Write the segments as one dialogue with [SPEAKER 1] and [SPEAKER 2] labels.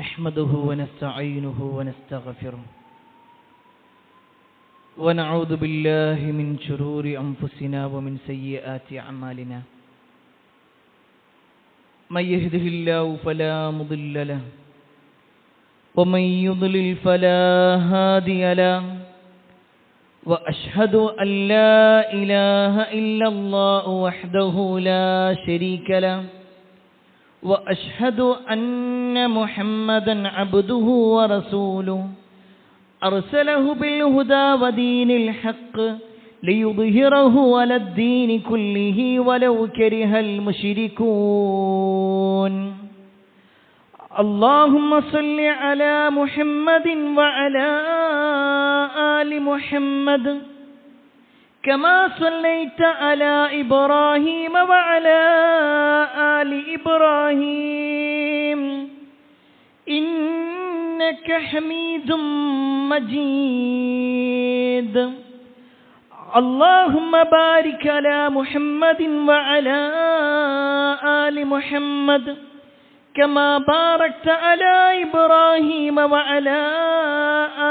[SPEAKER 1] نحمده ونستعينه ونستغفره ونعوذ بالله من شرور أنفسنا ومن سيئات أعمالنا من يهده الله فلا مضل له ومن يضلل فلا هادي له وأشهد أن لا إله إلا الله وحده لا شريك له وأشهد أن محمدا عبده ورسوله أرسله بالهدى ودين الحق ليظهره على الدين كله ولو كره المشركون اللهم صل على محمد وعلى آل محمد كما صليت على إبراهيم وعلى آل إبراهيم إنك حميد مجيد اللهم بارك على محمد وعلى آل محمد كما باركت على إبراهيم وعلى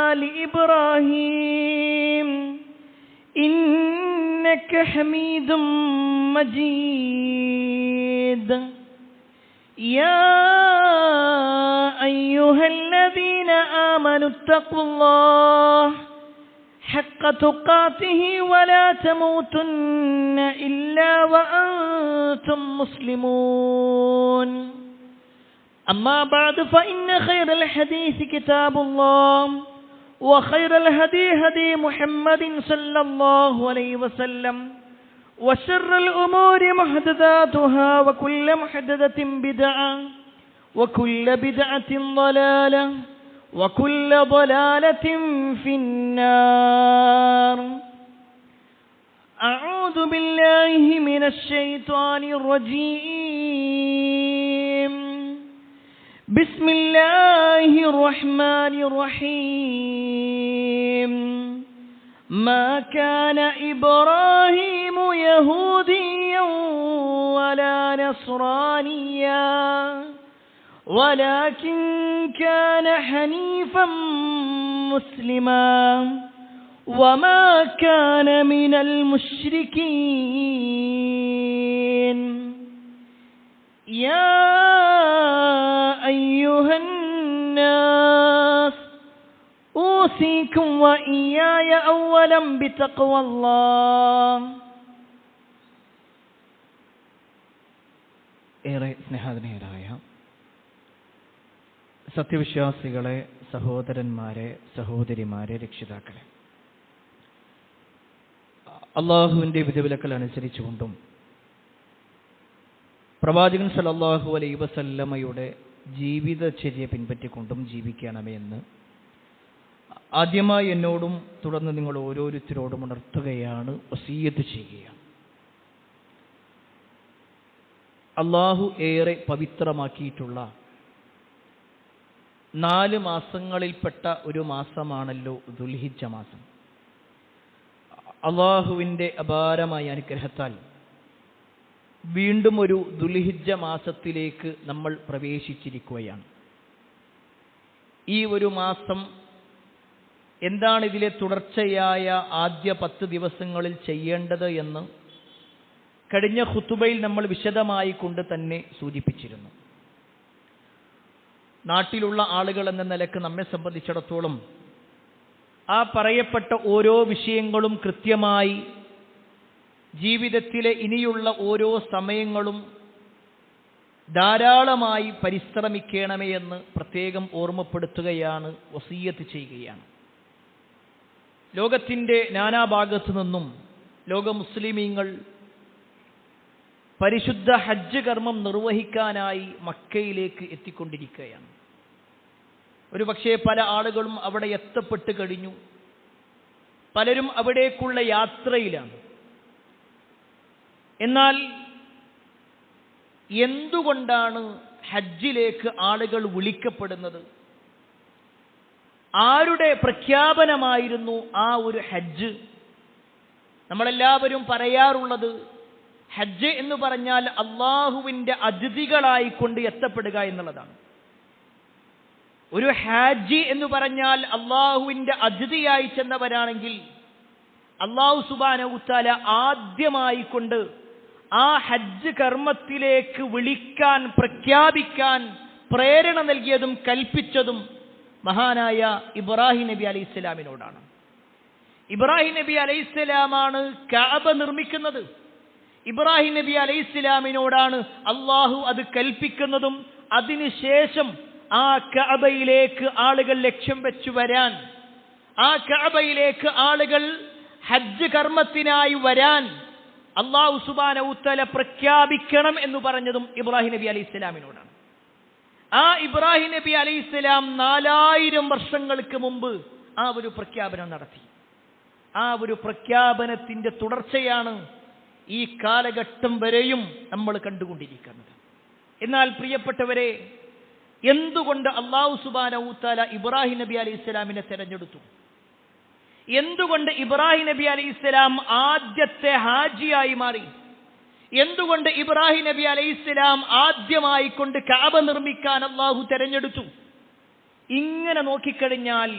[SPEAKER 1] آل إبراهيم إنك حميد مجيد يا أيها الذين آمنوا اتقوا الله حق تقاته ولا تموتن إلا وأنتم مسلمون أما بعد فإن خير الحديث كتاب الله وخير الهدي هدي محمد صلى الله عليه وسلم وشر الأمور محدثاتها وكل محدثة بدعة وكل بدعة ضلالة وكل ضلالة في النار أعوذ بالله من الشيطان الرجيم بسم الله الرحمن الرحيم ما كان إبراهيم يهوديا ولا نصرانيا ولكن كان حنيفا مسلما وما كان من المشركين يا أيها الناس أوصيكم وإياي أولا بتقوى الله. ഏറെ സ്നേഹാധീനരായ സത്യവിശ്വാസികളെ, സഹോദരന്മാരെ, സഹോദരിമാരെ, രക്ഷിതാക്കളെ, അള്ളാഹുവിൻ്റെ വിധിവിലക്കൽ അനുസരിച്ചുകൊണ്ടും പ്രവാചകൻ സല്ലല്ലാഹു അലൈഹി വസല്ലമയുടെ ജീവിതചര്യ പിൻപറ്റിക്കൊണ്ടും ജീവിക്കണമേ എന്ന് ആദ്യമായി എന്നോടും തുടർന്ന് നിങ്ങൾ ഓരോരുത്തരോടും ഉണർത്തുകയാണ്, വസിയ്യത്ത് ചെയ്യുകയാണ്. അള്ളാഹു ഏറെ പവിത്രമാക്കിയിട്ടുള്ള 4 മാസങ്ങളിൽപ്പെട്ട ഒരു മാസമാണല്ലോ ദുൽഹിജ്ജ മാസം. അള്ളാഹുവിൻ്റെ അപാരമായ അനുഗ്രഹത്താൽ വീണ്ടും ഒരു ദുൽഹിജ്ജ മാസത്തിലേക്ക് നമ്മൾ പ്രവേശിച്ചിരിക്കുകയാണ്. ഈ ഒരു മാസം എന്താണ് ഇതിലെ തുടർച്ചയായ ആദ്യ 10 ദിവസങ്ങളിൽ ചെയ്യേണ്ടത് എന്ന് കഴിഞ്ഞ ഖുതുബയിൽ നമ്മൾ വിശദമായി കൊണ്ട് തന്നെ സൂചിപ്പിച്ചിരുന്നു. നാട്ടിലുള്ള ആളുകൾ എന്ന നിലക്ക് നമ്മെ സംബന്ധിച്ചിടത്തോളം ആ പറയപ്പെട്ട ഓരോ വിഷയങ്ങളും കൃത്യമായി ജീവിതത്തിലെ ഇനിയുള്ള ഓരോ സമയങ്ങളും ധാരാളമായി പരിശ്രമിക്കണമേ എന്ന് പ്രത്യേകം ഓർമ്മപ്പെടുത്തുകയാണ്, വസിയ്യത്ത് ചെയ്യുകയാണ്. ലോകത്തിൻ്റെ നാനാഭാഗത്തു നിന്നും ലോക മുസ്ലിമീങ്ങൾ പരിശുദ്ധ ഹജ്ജ് കർമ്മം നിർവഹിക്കാനായി മക്കയിലേക്ക് എത്തിക്കൊണ്ടിരിക്കുകയാണ്. ഒരുപക്ഷെ പല ആളുകളും അവിടെ എത്തപ്പെട്ട് കഴിഞ്ഞു. പലരും അവിടേക്കുള്ള യാത്രയിലാണ്. എന്നാൽ എന്തുകൊണ്ടാണ് ഹജ്ജിലേക്ക് ആളുകൾ വിളിക്കപ്പെടുന്നത്? ആരുടെ പ്രഖ്യാപനമായിരുന്നു ആ ഒരു ഹജ്ജ്? നമ്മളെല്ലാവരും പറയാറുള്ളത് ഹജ്ജ് എന്ന് പറഞ്ഞാൽ അള്ളാഹുവിൻ്റെ അതിഥികളായിക്കൊണ്ട് എത്തപ്പെടുക എന്നുള്ളതാണ്. ഒരു ഹാജി എന്ന് പറഞ്ഞാൽ അള്ളാഹുവിന്റെ അതിഥിയായി ചെന്നവരാണെങ്കിൽ അള്ളാഹു സുബ്ഹാനഹു തആല ആദ്യമായി കൊണ്ട് ആ ഹജ്ജ് കർമ്മത്തിലേക്ക് വിളിക്കാൻ, പ്രഖ്യാപിക്കാൻ പ്രേരണ നൽകിയതും കൽപ്പിച്ചതും മഹാനായ ഇബ്രാഹിം നബി അലൈഹിസ്സലാമിനോടാണ്. ഇബ്രാഹിം നബി അലൈഹിസ്സലാമാണ് കഅബ നിർമ്മിക്കുന്നത്. ഇബ്രാഹിം നബി അലൈഹിസ്സലാമിനോടാണ് അള്ളാഹു അത് കൽപ്പിക്കുന്നതും അതിനുശേഷം ആ കഅബയിലേക്ക് ആളുകൾ ലക്ഷ്യം വെച്ചു വരാൻ, ആ കഅബയിലേക്ക് ആളുകൾ ഹജ്ജ് കർമ്മത്തിനായി വരാൻ അല്ലാഹു സുബ്ഹാനഹു തആല പ്രഖ്യാപിക്കണം എന്ന് പറഞ്ഞതും ഇബ്രാഹിം നബി അലൈഹിസ്സലാമിനോടാണ്. ആ ഇബ്രാഹിം നബി അലൈഹിസ്സലാം 4000 വർഷങ്ങൾക്ക് മുമ്പ് ആ ഒരു പ്രഖ്യാപനം നടത്തി. ആ ഒരു പ്രഖ്യാപനത്തിന്റെ തുടർച്ചയാണ് ഈ കാലഘട്ടം വരെയും നമ്മൾ കണ്ടുകൊണ്ടിരിക്കുന്നത്. എന്നാൽ പ്രിയപ്പെട്ടവരെ, എന്തുകൊണ്ട് അല്ലാഹു സുബ്ഹാനഹു തആല ഇബ്രാഹിം നബി അലൈഹിസ്സലാമിനെ തെരഞ്ഞെടുത്തു? എന്തുകൊണ്ട് ഇബ്രാഹിം നബി അലൈഹിസ്സലാം ആദ്യത്തെ ഹാജിയായി മാറി? എന്തുകൊണ്ട് ഇബ്രാഹിം നബി അലൈഹിസ്സലാം ആദ്യമായി കൊണ്ട് കഅബ നിർമ്മിക്കാൻ അല്ലാഹു തെരഞ്ഞെടുത്തു? ഇങ്ങനെ നോക്കിക്കഴിഞ്ഞാൽ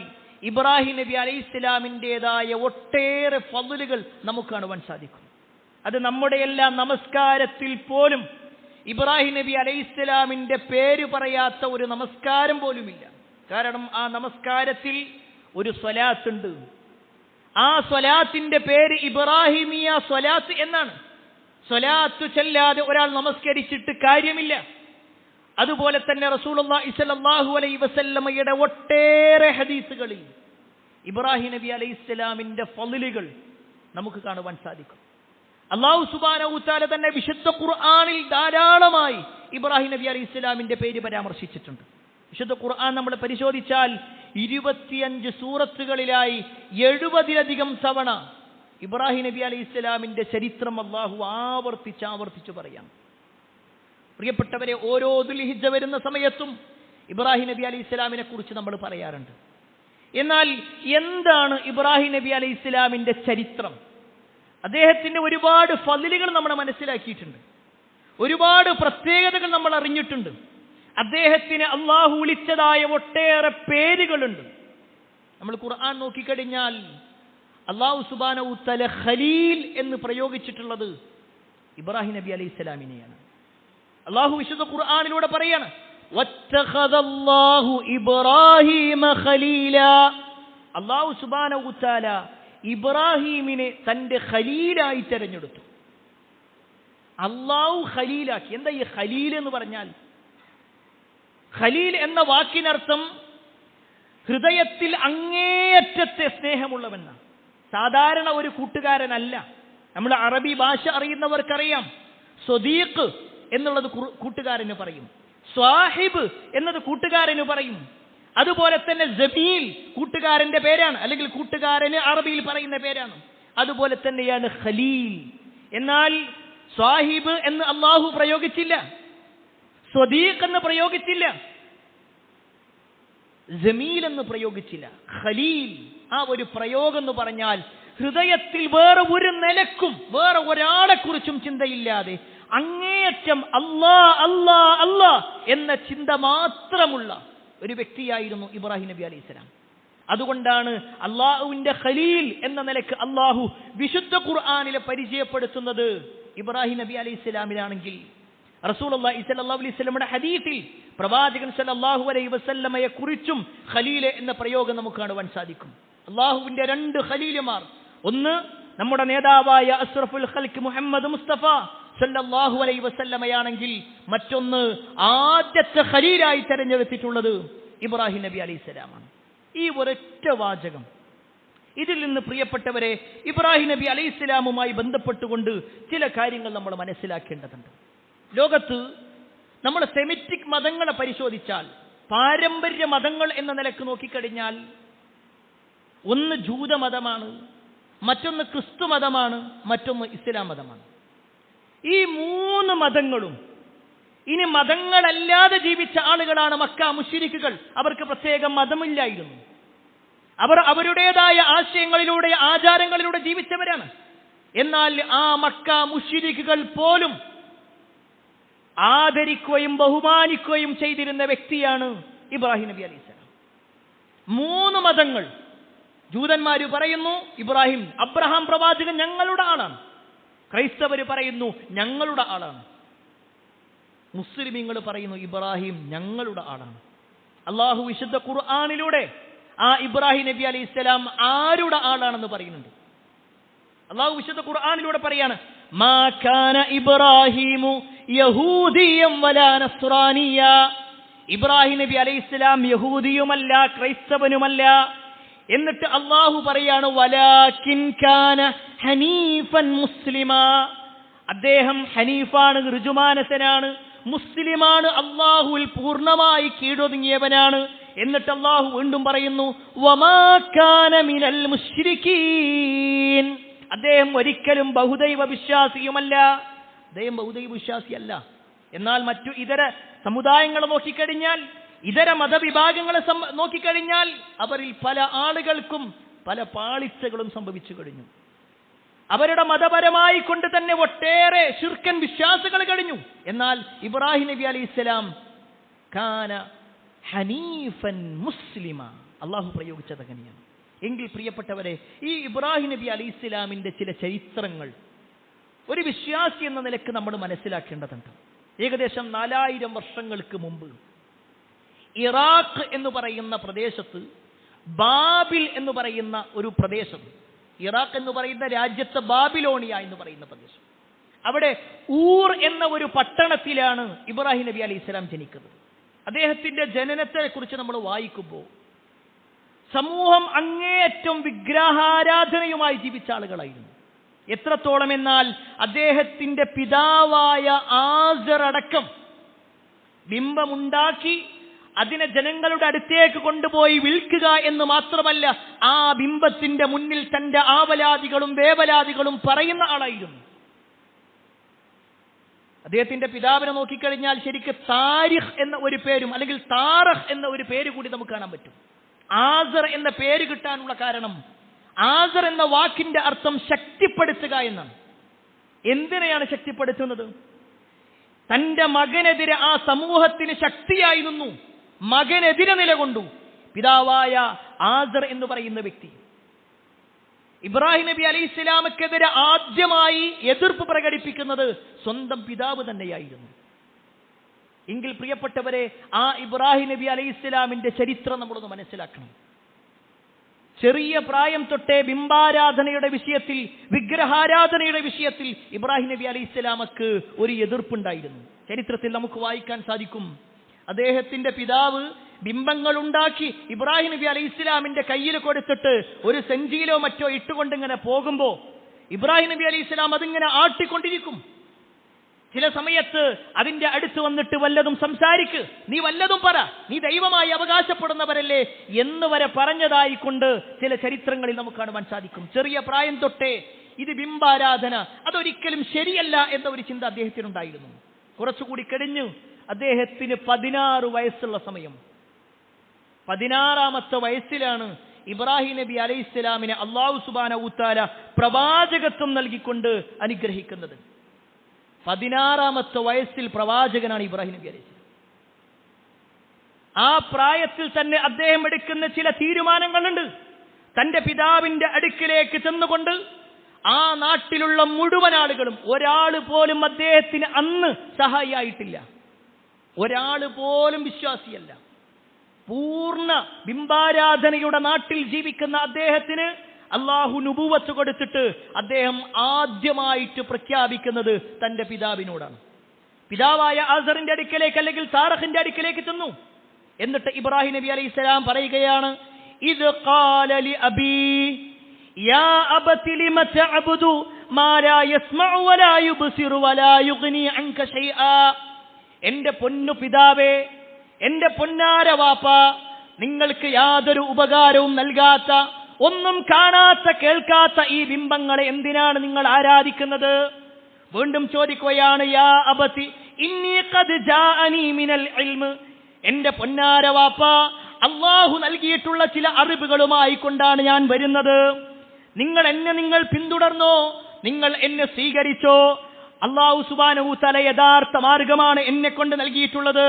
[SPEAKER 1] ഇബ്രാഹിം നബി അലൈഹിസ്സലാമിൻ്റെതായ ഒട്ടേറെ ഫضലുകൾ നമുക്ക് കാണുവാൻ സാധിക്കും. അത് നമ്മുടെ എല്ലാം നമസ്കാരത്തിൽ പോലും ഇബ്രാഹിം നബി അലൈഹിസ്സലാമിന്റെ പേര് പറയാത്ത ഒരു നമസ്കാരം പോലുമില്ല. കാരണം ആ നമസ്കാരത്തിൽ ഒരു സ്വലാത്ത് ഉണ്ട്. ആ സ്വലാത്തിന്റെ പേര് ഇബ്രാഹിമിയ സ്വലാത്ത് എന്നാണ്. സ്വലാത്ത് ചൊല്ലാതെ ഒരാൾ നമസ്കരിച്ചിട്ട് കാര്യമില്ല. അതുപോലെ തന്നെ റസൂലുള്ളാഹി സ്വല്ലല്ലാഹു അലൈഹി വസല്ലമയുടെ ഒട്ടേറെ ഹദീസുകളിൽ ഇബ്രാഹിം നബി അലൈഹിസ്സലാമിന്റെ ഫضലുകൾ നമുക്ക് കാണുവാൻ സാധിക്കും. അല്ലാഹു സുബ്ഹാനഹു തആല തന്നെ വിശുദ്ധ ഖുർആനിൽ ധാരാളമായി ഇബ്രാഹിം നബി അലൈഹിസ്സലാമിന്റെ പേര് പരാമർശിച്ചിട്ടുണ്ട്. വിശുദ്ധ ഖുർആൻ നമ്മൾ പരിശോധിച്ചാൽ 25 സൂറത്തുകളിലായി 70-ലധികം തവണ ഇബ്രാഹിം നബി അലൈഹിസ്സലാമിന്റെ ചരിത്രം അല്ലാഹു ആവർത്തിച്ച് പറയാം. പ്രിയപ്പെട്ടവരെ, ഓരോ ദുൽഹിജ്ജ വരുന്ന സമയത്തും ഇബ്രാഹിം നബി അലൈഹിസ്സലാമിനെ കുറിച്ച് നമ്മൾ പറയാറുണ്ട്. എന്നാൽ എന്താണ് ഇബ്രാഹിം നബി അലൈഹിസ്സലാമിന്റെ ചരിത്രം? അദ്ദേഹത്തിന്റെ ഒരുപാട് ഫضലുകൾ നമ്മൾ മനസ്സിലാക്കിയിട്ടുണ്ട്. ഒരുപാട് പ്രത്യേകതകൾ നമ്മൾ അറിഞ്ഞിട്ടുണ്ട്. അദ്ദേഹത്തിന് അള്ളാഹു വിളിച്ചതായ ഒട്ടേറെ പേരുകളുണ്ട്. നമ്മൾ ഖുർആൻ നോക്കിക്കഴിഞ്ഞാൽ അല്ലാഹു സുബ്ഹാനഹു തആല ഖലീൽ എന്ന് പ്രയോഗിച്ചിട്ടുള്ളത് ഇബ്രാഹിം നബി അലൈഹിസ്സലാമിനെയാണ്. അള്ളാഹു വിശുദ്ധ ഖുർആനിലൂടെ പറയാണ്, വത്തഖദല്ലാഹു ഇബ്രാഹീമ ഖലീല. അല്ലാഹു സുബ്ഹാനഹു തആല ഇബ്രാഹീമിനെ തന്റെ ഖലീലായി തെരഞ്ഞെടുത്തു. അള്ളാഹു ഖലീലാക്കി. എന്താ ഈ ഖലീൽ എന്ന് പറഞ്ഞാൽ? ഖലീൽ എന്ന വാക്കിനർത്ഥം ഹൃദയത്തിൽ അങ്ങേയറ്റത്തെ സ്നേഹമുള്ളവെന്നാണ്. സാധാരണ ഒരു കൂട്ടുകാരനല്ല. നമ്മൾ അറബി ഭാഷ അറിയുന്നവർക്കറിയാം, സ്വദീഖ് എന്നുള്ളത് കൂട്ടുകാരന് പറയും, സ്വാഹിബ് എന്നത് കൂട്ടുകാരന് പറയും. അതുപോലെ തന്നെ ജമീൽ കൂട്ടുകാരന്റെ പേരാണ്, അല്ലെങ്കിൽ കൂട്ടുകാരന് അറബിയിൽ പറയുന്ന പേരാണ്. അതുപോലെ തന്നെയാണ് ഖലീൽ. എന്നാൽ സ്വാഹിബ് എന്ന് അള്ളാഹു പ്രയോഗിച്ചില്ല, സ്വദീഖ് എന്ന് പ്രയോഗിച്ചില്ല, ജമീൽ എന്ന് പ്രയോഗിച്ചില്ല. ഖലീൽ, ആ ഒരു പ്രയോഗം എന്ന് പറഞ്ഞാൽ ഹൃദയത്തിൽ വേറെ ഒരു നിലക്കും വേറെ ഒരാളെ കുറിച്ചും ചിന്തയില്ലാതെ അങ്ങേയറ്റം അല്ലാ അല്ലാ അല്ലാ എന്ന ചിന്ത മാത്രമുള്ള ഒരു വ്യക്തിയായിരുന്നു ഇബ്രാഹിം നബി അലൈഹിസ്സലാം. അതുകൊണ്ടാണ് അള്ളാഹുവിന്റെ ഖലീൽ എന്ന നിലക്ക് അള്ളാഹു വിശുദ്ധ ഖുർആനിലെ പരിചയപ്പെടുത്തുന്നത് ഇബ്രാഹിം നബി അലൈഹിസ്സലാമിനാണെങ്കിൽ റസൂലുള്ളാഹി സ്വല്ലല്ലാഹു അലൈഹി വസല്ലമയുടെ ഹദീസിൽ പ്രവാചകൻ സ്വല്ലല്ലാഹു അലൈഹി വസല്ലമയെ കുറിച്ചും ഖലീൽ എന്ന പ്രയോഗം നമുക്ക് കാണുവാൻ സാധിക്കും. അള്ളാഹുവിന്റെ 2 ഖലീലുമാർ, ഒന്ന് നമ്മുടെ നേതാവായ അസ്റഫുൽ ഖൽഖ് മുഹമ്മദ് മുസ്തഫ സല്ലല്ലാഹു അലൈഹി വസല്ലമയാണെങ്കിൽ മറ്റൊന്ന് ആദ്യത്തെ ഖലീലായി തെരഞ്ഞെടുത്തിട്ടുള്ളത് ഇബ്രാഹിം നബി അലൈഹിസ്സലാമാണ്. ഈ ഒരൊറ്റ വാചകം, ഇതിൽ നിന്ന് പ്രിയപ്പെട്ടവരെ ഇബ്രാഹിം നബി അലൈഹിസ്സലാമുമായി ബന്ധപ്പെട്ടുകൊണ്ട് ചില കാര്യങ്ങൾ നമ്മൾ മനസ്സിലാക്കേണ്ടതുണ്ട്. ലോകത്ത് നമ്മൾ സെമിറ്റിക് മതങ്ങളെ പരിശോധിച്ചാൽ, പാരമ്പര്യ മതങ്ങൾ എന്ന നിലക്ക് നോക്കിക്കഴിഞ്ഞാൽ, ഒന്ന് ജൂതമതമാണ്, മറ്റൊന്ന് ക്രിസ്തു മതമാണ്, മറ്റൊന്ന് ഇസ്ലാം മതമാണ്. ഈ 3 മതങ്ങളും ഇനി മതങ്ങളല്ലാതെ ജീവിച്ച ആളുകളാണ് മക്ക മുശ്രിക്കുകൾ. അവർക്ക് പ്രത്യേക മതമില്ലായിരുന്നു. അവർ അവരുടേതായ ആശയങ്ങളിലൂടെ ആചാരങ്ങളിലൂടെ ജീവിച്ചവരാണ്. എന്നാൽ ആ മക്ക മുശ്രിക്കുകൾ പോലും ആദരിക്കുകയും ബഹുമാനിക്കുകയും ചെയ്തിരുന്ന വ്യക്തിയാണ് ഇബ്രാഹിം നബി അലൈഹിസ്സലാം. 3 മതങ്ങൾ. ജൂതന്മാര് പറയുന്നു അബ്രഹാം പ്രവാചകൻ ഞങ്ങളുടെ ആളാണ്. ക്രൈസ്തവര് പറയുന്നു ഞങ്ങളുടെ ആളാണ്. മുസ്ലിമീങ്ങൾ പറയുന്നു ഇബ്രാഹിം ഞങ്ങളുടെ ആളാണ്. അള്ളാഹു വിശുദ്ധ ഖുർആനിലൂടെ ആ ഇബ്രാഹിം നബി അലൈഹിസ്സലാം ആരുടെ ആളാണെന്ന് പറയുന്നുണ്ട്. അള്ളാഹു വിശുദ്ധ ഖുർആനിലൂടെ പറയാണ്, മാ കാന ഇബ്രാഹിമു യഹൂദിയം വലാ നസ്റാനിയ. ഇബ്രാഹിം നബി അലൈഹിസ്സലാം യഹൂദിയുമല്ല ക്രൈസ്തവനുമല്ല. എന്നിട്ട് അള്ളാഹു പറയാണ്, വലാകിൻ കാന ഹനീഫൻ മുസ്ലിമാ. അദ്ദേഹം ഹനീഫാണ്, ഋജുമാനസനാണ്, മുസ്ലിമാണ്, അള്ളാഹുവിൽ പൂർണ്ണമായി കീഴൊതുങ്ങിയവനാണ്. എന്നിട്ട് അള്ളാഹു വീണ്ടും പറയുന്നു, വമാ കാന മിനൽ മുശ്രിക്കീൻ. അദ്ദേഹം ഒരിക്കലും ബഹുദൈവ വിശ്വാസിയുമല്ല. അദ്ദേഹം ബഹുദൈവ വിശ്വാസിയല്ല. എന്നാൽ മറ്റു ഇതര സമുദായങ്ങളെ നോക്കിക്കഴിഞ്ഞാൽ, ഇതര മതവിഭാഗങ്ങളെ നോക്കിക്കഴിഞ്ഞാൽ അവരിൽ പല ആളുകൾക്കും പല പാളിച്ചകളും സംഭവിച്ചു കഴിഞ്ഞു. അവരുടെ മതപരമായി കൊണ്ട് തന്നെ ഒട്ടേറെ ശിർക്കൻ വിശ്വാസങ്ങൾ കഴിഞ്ഞു. എന്നാൽ ഇബ്രാഹിം നബി അലൈഹിസ്സലാം കാന ഹനീഫൻ മുസ്ലിമ. അള്ളാഹു പ്രയോഗിച്ചത് അങ്ങനെയാണ്. എങ്കിൽ പ്രിയപ്പെട്ടവരെ, ഈ ഇബ്രാഹിം നബി അലൈഹിസ്സലാമിന്റെ ചില ചരിത്രങ്ങൾ ഒരു വിശ്വാസി എന്ന നിലക്ക് നമ്മൾ മനസ്സിലാക്കേണ്ടതുണ്ട്. ഏകദേശം 4000 വർഷങ്ങൾക്ക് മുമ്പ് ഇറാഖ് എന്ന് പറയുന്ന പ്രദേശത്ത് ബാബിൽ എന്ന് പറയുന്ന ഒരു പ്രദേശം, ഇറാഖ് എന്ന് പറയുന്ന രാജ്യത്ത് ബാബിലോണിയ എന്ന് പറയുന്ന പ്രദേശം, അവിടെ ഊർ എന്ന ഒരു പട്ടണത്തിലാണ് ഇബ്രാഹിം നബി അലൈഹിസ്സലാം ജനിക്കുന്നത്. അദ്ദേഹത്തിന്റെ ജനനത്തെ കുറിച്ച് നമ്മൾ വായിക്കുമ്പോൾ സമൂഹം അങ്ങേയറ്റം വിഗ്രഹാരാധനയുമായി ജീവിച്ച ആളുകളായിരുന്നു. എത്രത്തോളം എന്നാൽ അദ്ദേഹത്തിന്റെ പിതാവായ ആസർ അടക്കം ബിംബമുണ്ടാക്കി അതിനെ ജനങ്ങളുടെ അടുത്തേക്ക് കൊണ്ടുപോയി വിൽക്കുക എന്ന് മാത്രമല്ല, ആ ബിംബത്തിന്റെ മുന്നിൽ തന്റെ ആവലാദികളും വേവലാദികളും പറയുന്ന ആളായിരുന്നു. അദ്ദേഹത്തിന്റെ പിതാവിനെ നോക്കിക്കഴിഞ്ഞാൽ ശരിക്ക് താരിഖ് എന്ന ഒരു പേരും അല്ലെങ്കിൽ താറഖ് എന്ന ഒരു പേര് കൂടി നമുക്ക് കാണാൻ പറ്റും. ആസർ എന്ന പേര് കിട്ടാനുള്ള കാരണം, ആസർ എന്ന വാക്കിന്റെ അർത്ഥം ശക്തിപ്പെടുത്തുക എന്നാണ്. എന്തിനെയാണ് ശക്തിപ്പെടുത്തുന്നത്? തന്റെ മകനെതിരെ ആ സമൂഹത്തിന് ശക്തിയായി നിന്നു, മകനെതിരെ നിലകൊണ്ടു പിതാവായ ആസർ എന്ന് പറയുന്ന വ്യക്തി. ഇബ്രാഹിം നബി അലൈഹിസ്സലാമക്കെതിരെ ആദ്യമായി എതിർപ്പ് പ്രകടിപ്പിക്കുന്നത് സ്വന്തം പിതാവ് തന്നെയായിരുന്നു. എങ്കിൽ പ്രിയപ്പെട്ടവരെ, ആ ഇബ്രാഹിം നബി അലൈഹിസ്സലാമിന്റെ ചരിത്രം നമ്മളൊന്ന് മനസ്സിലാക്കണം. ചെറിയ പ്രായം തൊട്ടേ ബിംബാരാധനയുടെ വിഷയത്തിൽ, വിഗ്രഹാരാധനയുടെ വിഷയത്തിൽ ഇബ്രാഹിം നബി അലൈഹിസ്സലാമക്ക് ഒരു എതിർപ്പുണ്ടായിരുന്നു. ചരിത്രത്തിൽ നമുക്ക് വായിക്കാൻ സാധിക്കും. അദ്ദേഹത്തിന്റെ പിതാവ് ബിംബങ്ങൾ ഉണ്ടാക്കി ഇബ്രാഹിം നബി അലൈഹിസ്സലാമിന്റെ കയ്യിൽ കൊടുത്തിട്ട് ഒരു സെഞ്ചിയിലോ മറ്റോ ഇട്ടുകൊണ്ട് ഇങ്ങനെ പോകുമ്പോ ഇബ്രാഹിം നബി അലൈഹിസ്സലാം അതിങ്ങനെ ആട്ടിക്കൊണ്ടിരിക്കും. ചില സമയത്ത് അതിന്റെ അടുത്ത് വന്നിട്ട് വല്ലതും സംസാരിക്ക്, നീ വല്ലതും പറ, നീ ദൈവമായി അവകാശപ്പെടുന്നവരല്ലേ എന്ന് വരെ പറഞ്ഞതായിക്കൊണ്ട് ചില ചരിത്രങ്ങളിൽ നമുക്ക് കാണുവാൻ സാധിക്കും. ചെറിയ പ്രായം തൊട്ടേ ഇത് ബിംബാരാധന, അതൊരിക്കലും ശരിയല്ല എന്ന ഒരു ചിന്ത അദ്ദേഹത്തിനുണ്ടായിരുന്നു. കുറച്ചുകൂടി കഴിഞ്ഞു അദ്ദേഹത്തിന് 16 വയസ്സുള്ള സമയം, 16ാമത്തെ വയസ്സിലാണ് ഇബ്രാഹിം നബി അലൈഹിസ്സലാമിനെ അല്ലാഹു സുബ്ഹാനഹു വ തആല പ്രവാചകത്വം നൽകിക്കൊണ്ട് അനുഗ്രഹിക്കുന്നത്. 16ാമത്തെ വയസ്സിൽ പ്രവാചകനാണ് ഇബ്രാഹിം നബി അലൈഹിസ്സലാം. ആ പ്രായത്തിൽ തന്നെ അദ്ദേഹം എടുക്കുന്ന ചില തീരുമാനങ്ങളുണ്ട്. തന്റെ പിതാവിന്റെ അടുക്കിലേക്ക് ചെന്നുകൊണ്ട് ആ നാട്ടിലുള്ള മുഴുവൻ ആളുകളും, ഒരാൾ പോലും അദ്ദേഹത്തിന് അന്ന് സഹായിയായിട്ടില്ല, ഒരാൾ പോലും വിശ്വാസിയല്ല, പൂർണ്ണ ബിംബാരാധനയുടെ നാട്ടിൽ ജീവിക്കുന്ന അദ്ദേഹത്തിന് അള്ളാഹു നുബുവത്ത് കൊടുത്തിട്ട് അദ്ദേഹം ആദ്യമായിട്ട് പ്രഖ്യാപിക്കുന്നത് തന്റെ പിതാവിനോടാണ്. പിതാവായ ആസറിന്റെ അടുക്കലേക്ക് അല്ലെങ്കിൽ താറഖിന്റെ അടുക്കലേക്ക് ചെന്നു. എന്നിട്ട് ഇബ്രാഹിം നബി അലൈഹിസ്സലാം പറയുകയാണ്, ഇദ് ഖാല ലി അബീ യാ അബതി ലിമ തഅബുദു മാ ലാ യസ്മഉ വലാ യുബ്സിറു വലാ യുഗ്നി അൻക ശൈആ. എന്റെ പൊന്നു പിതാവേ, എന്റെ പൊന്നാര വാപ്പ, നിങ്ങൾക്ക് യാതൊരു ഉപകാരവും നൽകാത്ത, ഒന്നും കാണാത്ത കേൾക്കാത്ത ഈ ബിംബങ്ങളെ എന്തിനാണ് നിങ്ങൾ ആരാധിക്കുന്നത്? വീണ്ടും ചോദിക്കുകയാണ്, യാ അബതി ഇന്നി ഖദ് ജാഅനി മിനൽ ഇൽമ്. എന്റെ പൊന്നാര വാപ്പ, അല്ലാഹു നൽകിയിട്ടുള്ള ചില അറിവുകളുമായി കൊണ്ടാണ് ഞാൻ വരുന്നത്. നിങ്ങൾ പിന്തുടർന്നോ? നിങ്ങൾ എന്നെ സ്വീകരിച്ചോ? അല്ലാഹു സുബ്ഹാനഹു തആല യഥാർത്ഥ മാർഗമാണ് എന്നെ കൊണ്ട് നൽകിയിട്ടുള്ളത്.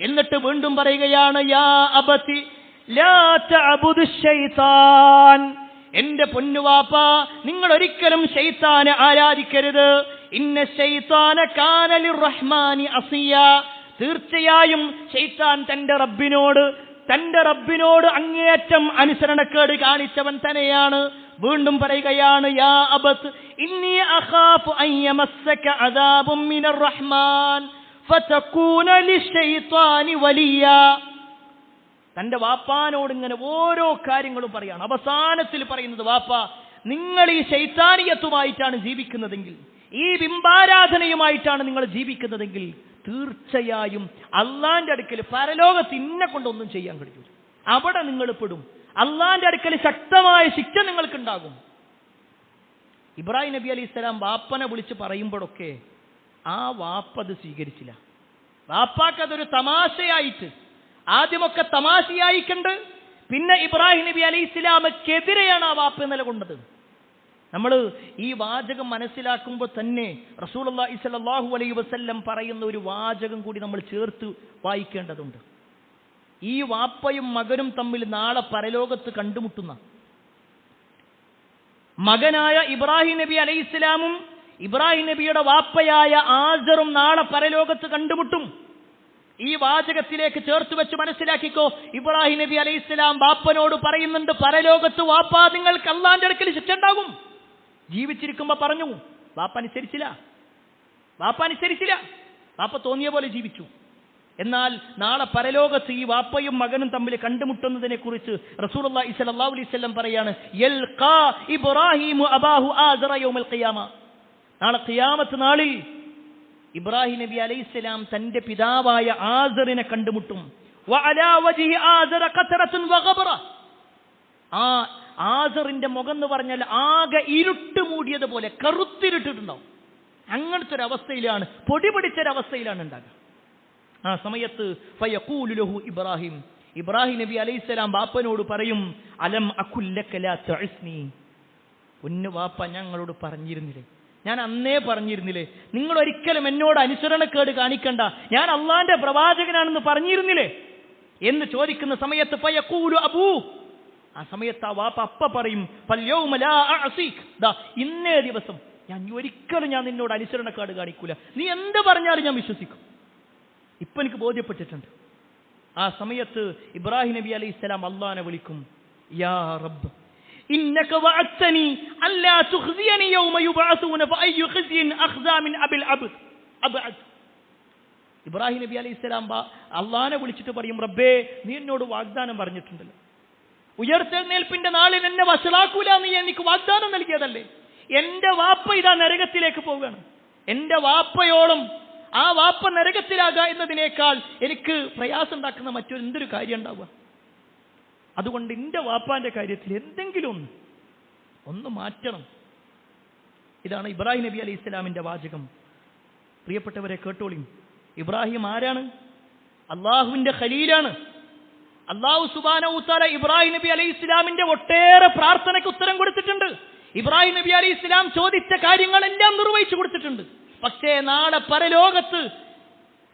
[SPEAKER 1] എന്നിട്ട് വീണ്ടും പറയുകയാണ്, യാ അബതി ലാ തഅബുദു ശൈത്താൻ, എന്റെ പൊന്നുവാപ്പ നിങ്ങൾ ഒരിക്കലും ശൈത്താനെ ആരാധിക്കരുത്. ഇന്ന ശൈത്താന കാന ലിർറഹ്മാനി അസിയ, തീർച്ചയായും ശൈത്താൻ തന്റെ റബ്ബിനോട് അങ്ങേയറ്റം അനുസരണക്കേട് കാണിച്ചവൻ തന്നെയാണ്. വീണ്ടും പറയുകയാണ്, യാ അബത്ത് ഇന്നി അഖാഫു അൻ യമസ്സക അദാബും മിനർ റഹ്മാൻ ഫതകൂന ലിശൈത്താനി വലിയ. തന്റെ വാപ്പാനോട് ഇങ്ങനെ ഓരോ കാര്യങ്ങളും പറയാണ്. അവസാനത്തിൽ പറയുന്നത്, വാപ്പ നിങ്ങൾ ഈ ശൈത്താനിയത്തുമായിട്ടാണ് ജീവിക്കുന്നതെങ്കിൽ, ഈ ബിംബാരാധനയുമായിട്ടാണ് നിങ്ങൾ ജീവിക്കുന്നതെങ്കിൽ, തീർച്ചയായും അള്ളാന്റെ അടുക്കൽ പരലോകത്ത് ഇന്നെ കൊണ്ടൊന്നും ചെയ്യാൻ കഴിയില്ല. അവിടെ നിങ്ങൾ പെടും. അള്ളാന്റെ അടുക്കൽ ശക്തമായ ശിക്ഷ നിങ്ങൾക്കുണ്ടാകും. ഇബ്രാഹിം നബി അലൈഹി സ്വലാം വാപ്പനെ വിളിച്ച് പറയുമ്പോഴൊക്കെ ആ വാപ്പ അത് സ്വീകരിച്ചില്ല. വാപ്പാക്ക് അതൊരു തമാശയായിട്ട്, ആദ്യമൊക്കെ തമാശയായി കണ്ട്, പിന്നെ ഇബ്രാഹിം നബി അലൈഹി സ്വലാമക്കെതിരെയാണ് ആ വാപ്പ നിലകൊണ്ടത്. നമ്മൾ ഈ വാചകം മനസ്സിലാക്കുമ്പോൾ തന്നെ റസൂലുള്ളാഹി സ്വല്ലല്ലാഹു അലൈഹി വസല്ലം പറയുന്ന ഒരു വാചകം കൂടി നമ്മൾ ചേർത്ത് വായിക്കേണ്ടതുണ്ട്. ഈ വാപ്പയും മകനും തമ്മിൽ നാളെ പരലോകത്ത് കണ്ടുമുട്ടുന്ന മകനായ ഇബ്രാഹിം നബി അലൈഹിസ്സലാമും ഇബ്രാഹിം നബിയുടെ വാപ്പയായ ആസറും നാളെ പരലോകത്ത് കണ്ടുമുട്ടും. ഈ വാചകത്തിലേക്ക് ചേർത്ത് വെച്ച് മനസ്സിലാക്കിക്കോ. ഇബ്രാഹിം നബി അലൈഹിസ്സലാം വാപ്പനോട് പറയുന്നുണ്ട്, പരലോകത്ത് വാപ്പ നിങ്ങൾക്ക് അള്ളാന്റെ അടുക്കൽ ശിക്ഷ ഉണ്ടാകും. ജീവിച്ചിരിക്കുമ്പോ പറഞ്ഞു, വാപ്പ അനുസരിച്ചില്ല. വാപ്പ തോന്നിയ പോലെ ജീവിച്ചു. എന്നാൽ നാളെ പരലോകത്ത് ഈ വാപ്പയും മകനും തമ്മിൽ കണ്ടുമുട്ടുന്നതിനെ കുറിച്ച് റസൂലുള്ളാഹി സ്വല്ലല്ലാഹു അലൈഹി വസല്ലം പറയാണ്, യൽഖാ ഇബ്രാഹിമു അബാഹു ആസറ യൗമൽ ഖിയാമ. നാളെ ഖിയാമത്ത് നാളിൽ ഇബ്രാഹിം നബി അലൈഹിസ്സലാം തന്റെ പിതാവായ ആസറിനെ കണ്ടുമുട്ടും. വഅലാ വജ്ഹി ആസറ ഖതറത്തുൻ വഗബറ. ആ ആസറിന്റെ മുഖം എന്ന് പറഞ്ഞാൽ ആകെ ഇരുട്ട് മൂടിയതുപോലെ കറുത്തിരുട്ടിട്ടുണ്ടാവും. അങ്ങനത്തെ ഒരു അവസ്ഥയിലാണ്, പൊടി പിടിച്ചൊരവസ്ഥയിലാണ് ഉണ്ടാകുക. ആ സമയത്ത് ഫയഖൂലു ലഹു ഇബ്രാഹിം നബി അലൈഹിസ്സലാം ബാപ്പനോട് പറയും, അലം അഖുൽ ലക ലാ തഅസ്നി. പൊന്നു വാപ്പ, ഞങ്ങളോട് പറഞ്ഞിരുന്നില്ലേ, ഞാൻ അന്നേ പറഞ്ഞിരുന്നില്ലേ, നിങ്ങൾ ഒരിക്കലും എന്നോട് അനുസരണക്കേട് കാണിക്കണ്ട, ഞാൻ അള്ളാന്റെ പ്രവാചകനാണെന്ന് പറഞ്ഞിരുന്നില്ലേ എന്ന് ചോദിക്കുന്ന സമയത്ത് ഫയഖൂലു അബൂ, ആ സമയത്ത് ആ വാപ്പ അപ്പ പറയും, ഫൽയൗമ ലാ അഅസീക്, ദാ ഇന്നേ ദിവസം ഞാൻ ഒരിക്കലും നിന്നോട് അനുസരണക്കേട് കാണിക്കൂല, നീ എന്ത് പറഞ്ഞാലും ഞാൻ വിശ്വസിക്കും. ഇപ്പൊ എനിക്ക് ബോധ്യപ്പെട്ടിട്ടുണ്ട്. ആ സമയത്ത് ഇബ്രാഹിം നബി അലൈഹിസ്സലാം അല്ലാഹനെ വിളിക്കും, യാ റബ്ബ് ഇന്നക വഅദ്തനി അല്ലാ തുഖ്സിയനി യൗമ യുബഅസൂന ഫഅയ്യു ഖിസ്യിൻ അഖ്സാ മിൻ അബിൽ അബ്അദ്. ഇബ്രാഹിം നബി അലൈഹിസ്സലാം അല്ലാഹനെ വിളിച്ചിട്ട് പറയും, റബ്ബേ നീ എന്നോട് വാഗ്ദാനം പറഞ്ഞിട്ടുണ്ടല്ലോ, ഉയർത്തെഴുന്നേൽപ്പിന്റെ നാളിൽ എന്നെ വഷളാക്കൂല, നീ എനിക്ക് വാഗ്ദാനം നൽകിയതല്ലേ. എന്റെ വാപ്പ ഇതാ നരകത്തിലേക്ക് പോവുകയാണ്. എന്റെ വാപ്പയോളം ആ വാപ്പ നരകത്തിലാകുക എന്നതിനേക്കാൾ എനിക്ക് പ്രയാസം ഉണ്ടാക്കുന്ന എന്തൊരു കാര്യം ഉണ്ടാവുക. അതുകൊണ്ട് എന്റെ വാപ്പാന്റെ കാര്യത്തിൽ എന്തെങ്കിലും ഒന്ന് മാറ്റണം. ഇതാണ് ഇബ്രാഹിം നബി അലൈഹി ഇസ്ലാമിന്റെ വാചകം. പ്രിയപ്പെട്ടവരെ കേട്ടോളിയും. ഇബ്രാഹിം ആരാണ്? അള്ളാഹുവിന്റെ ഖലീലാണ്. അള്ളാഹു സുബ്ഹാനഹു വ തആല ഇബ്രാഹിം നബി അലൈഹി ഇസ്ലാമിന്റെ ഒട്ടേറെ പ്രാർത്ഥനയ്ക്ക് ഉത്തരം കൊടുത്തിട്ടുണ്ട്. ഇബ്രാഹിം നബി അലൈഹി ഇസ്ലാം ചോദിച്ച കാര്യങ്ങളെല്ലാം നിർവഹിച്ചു കൊടുത്തിട്ടുണ്ട്. പക്ഷേ നാളെ പരലോകത്ത്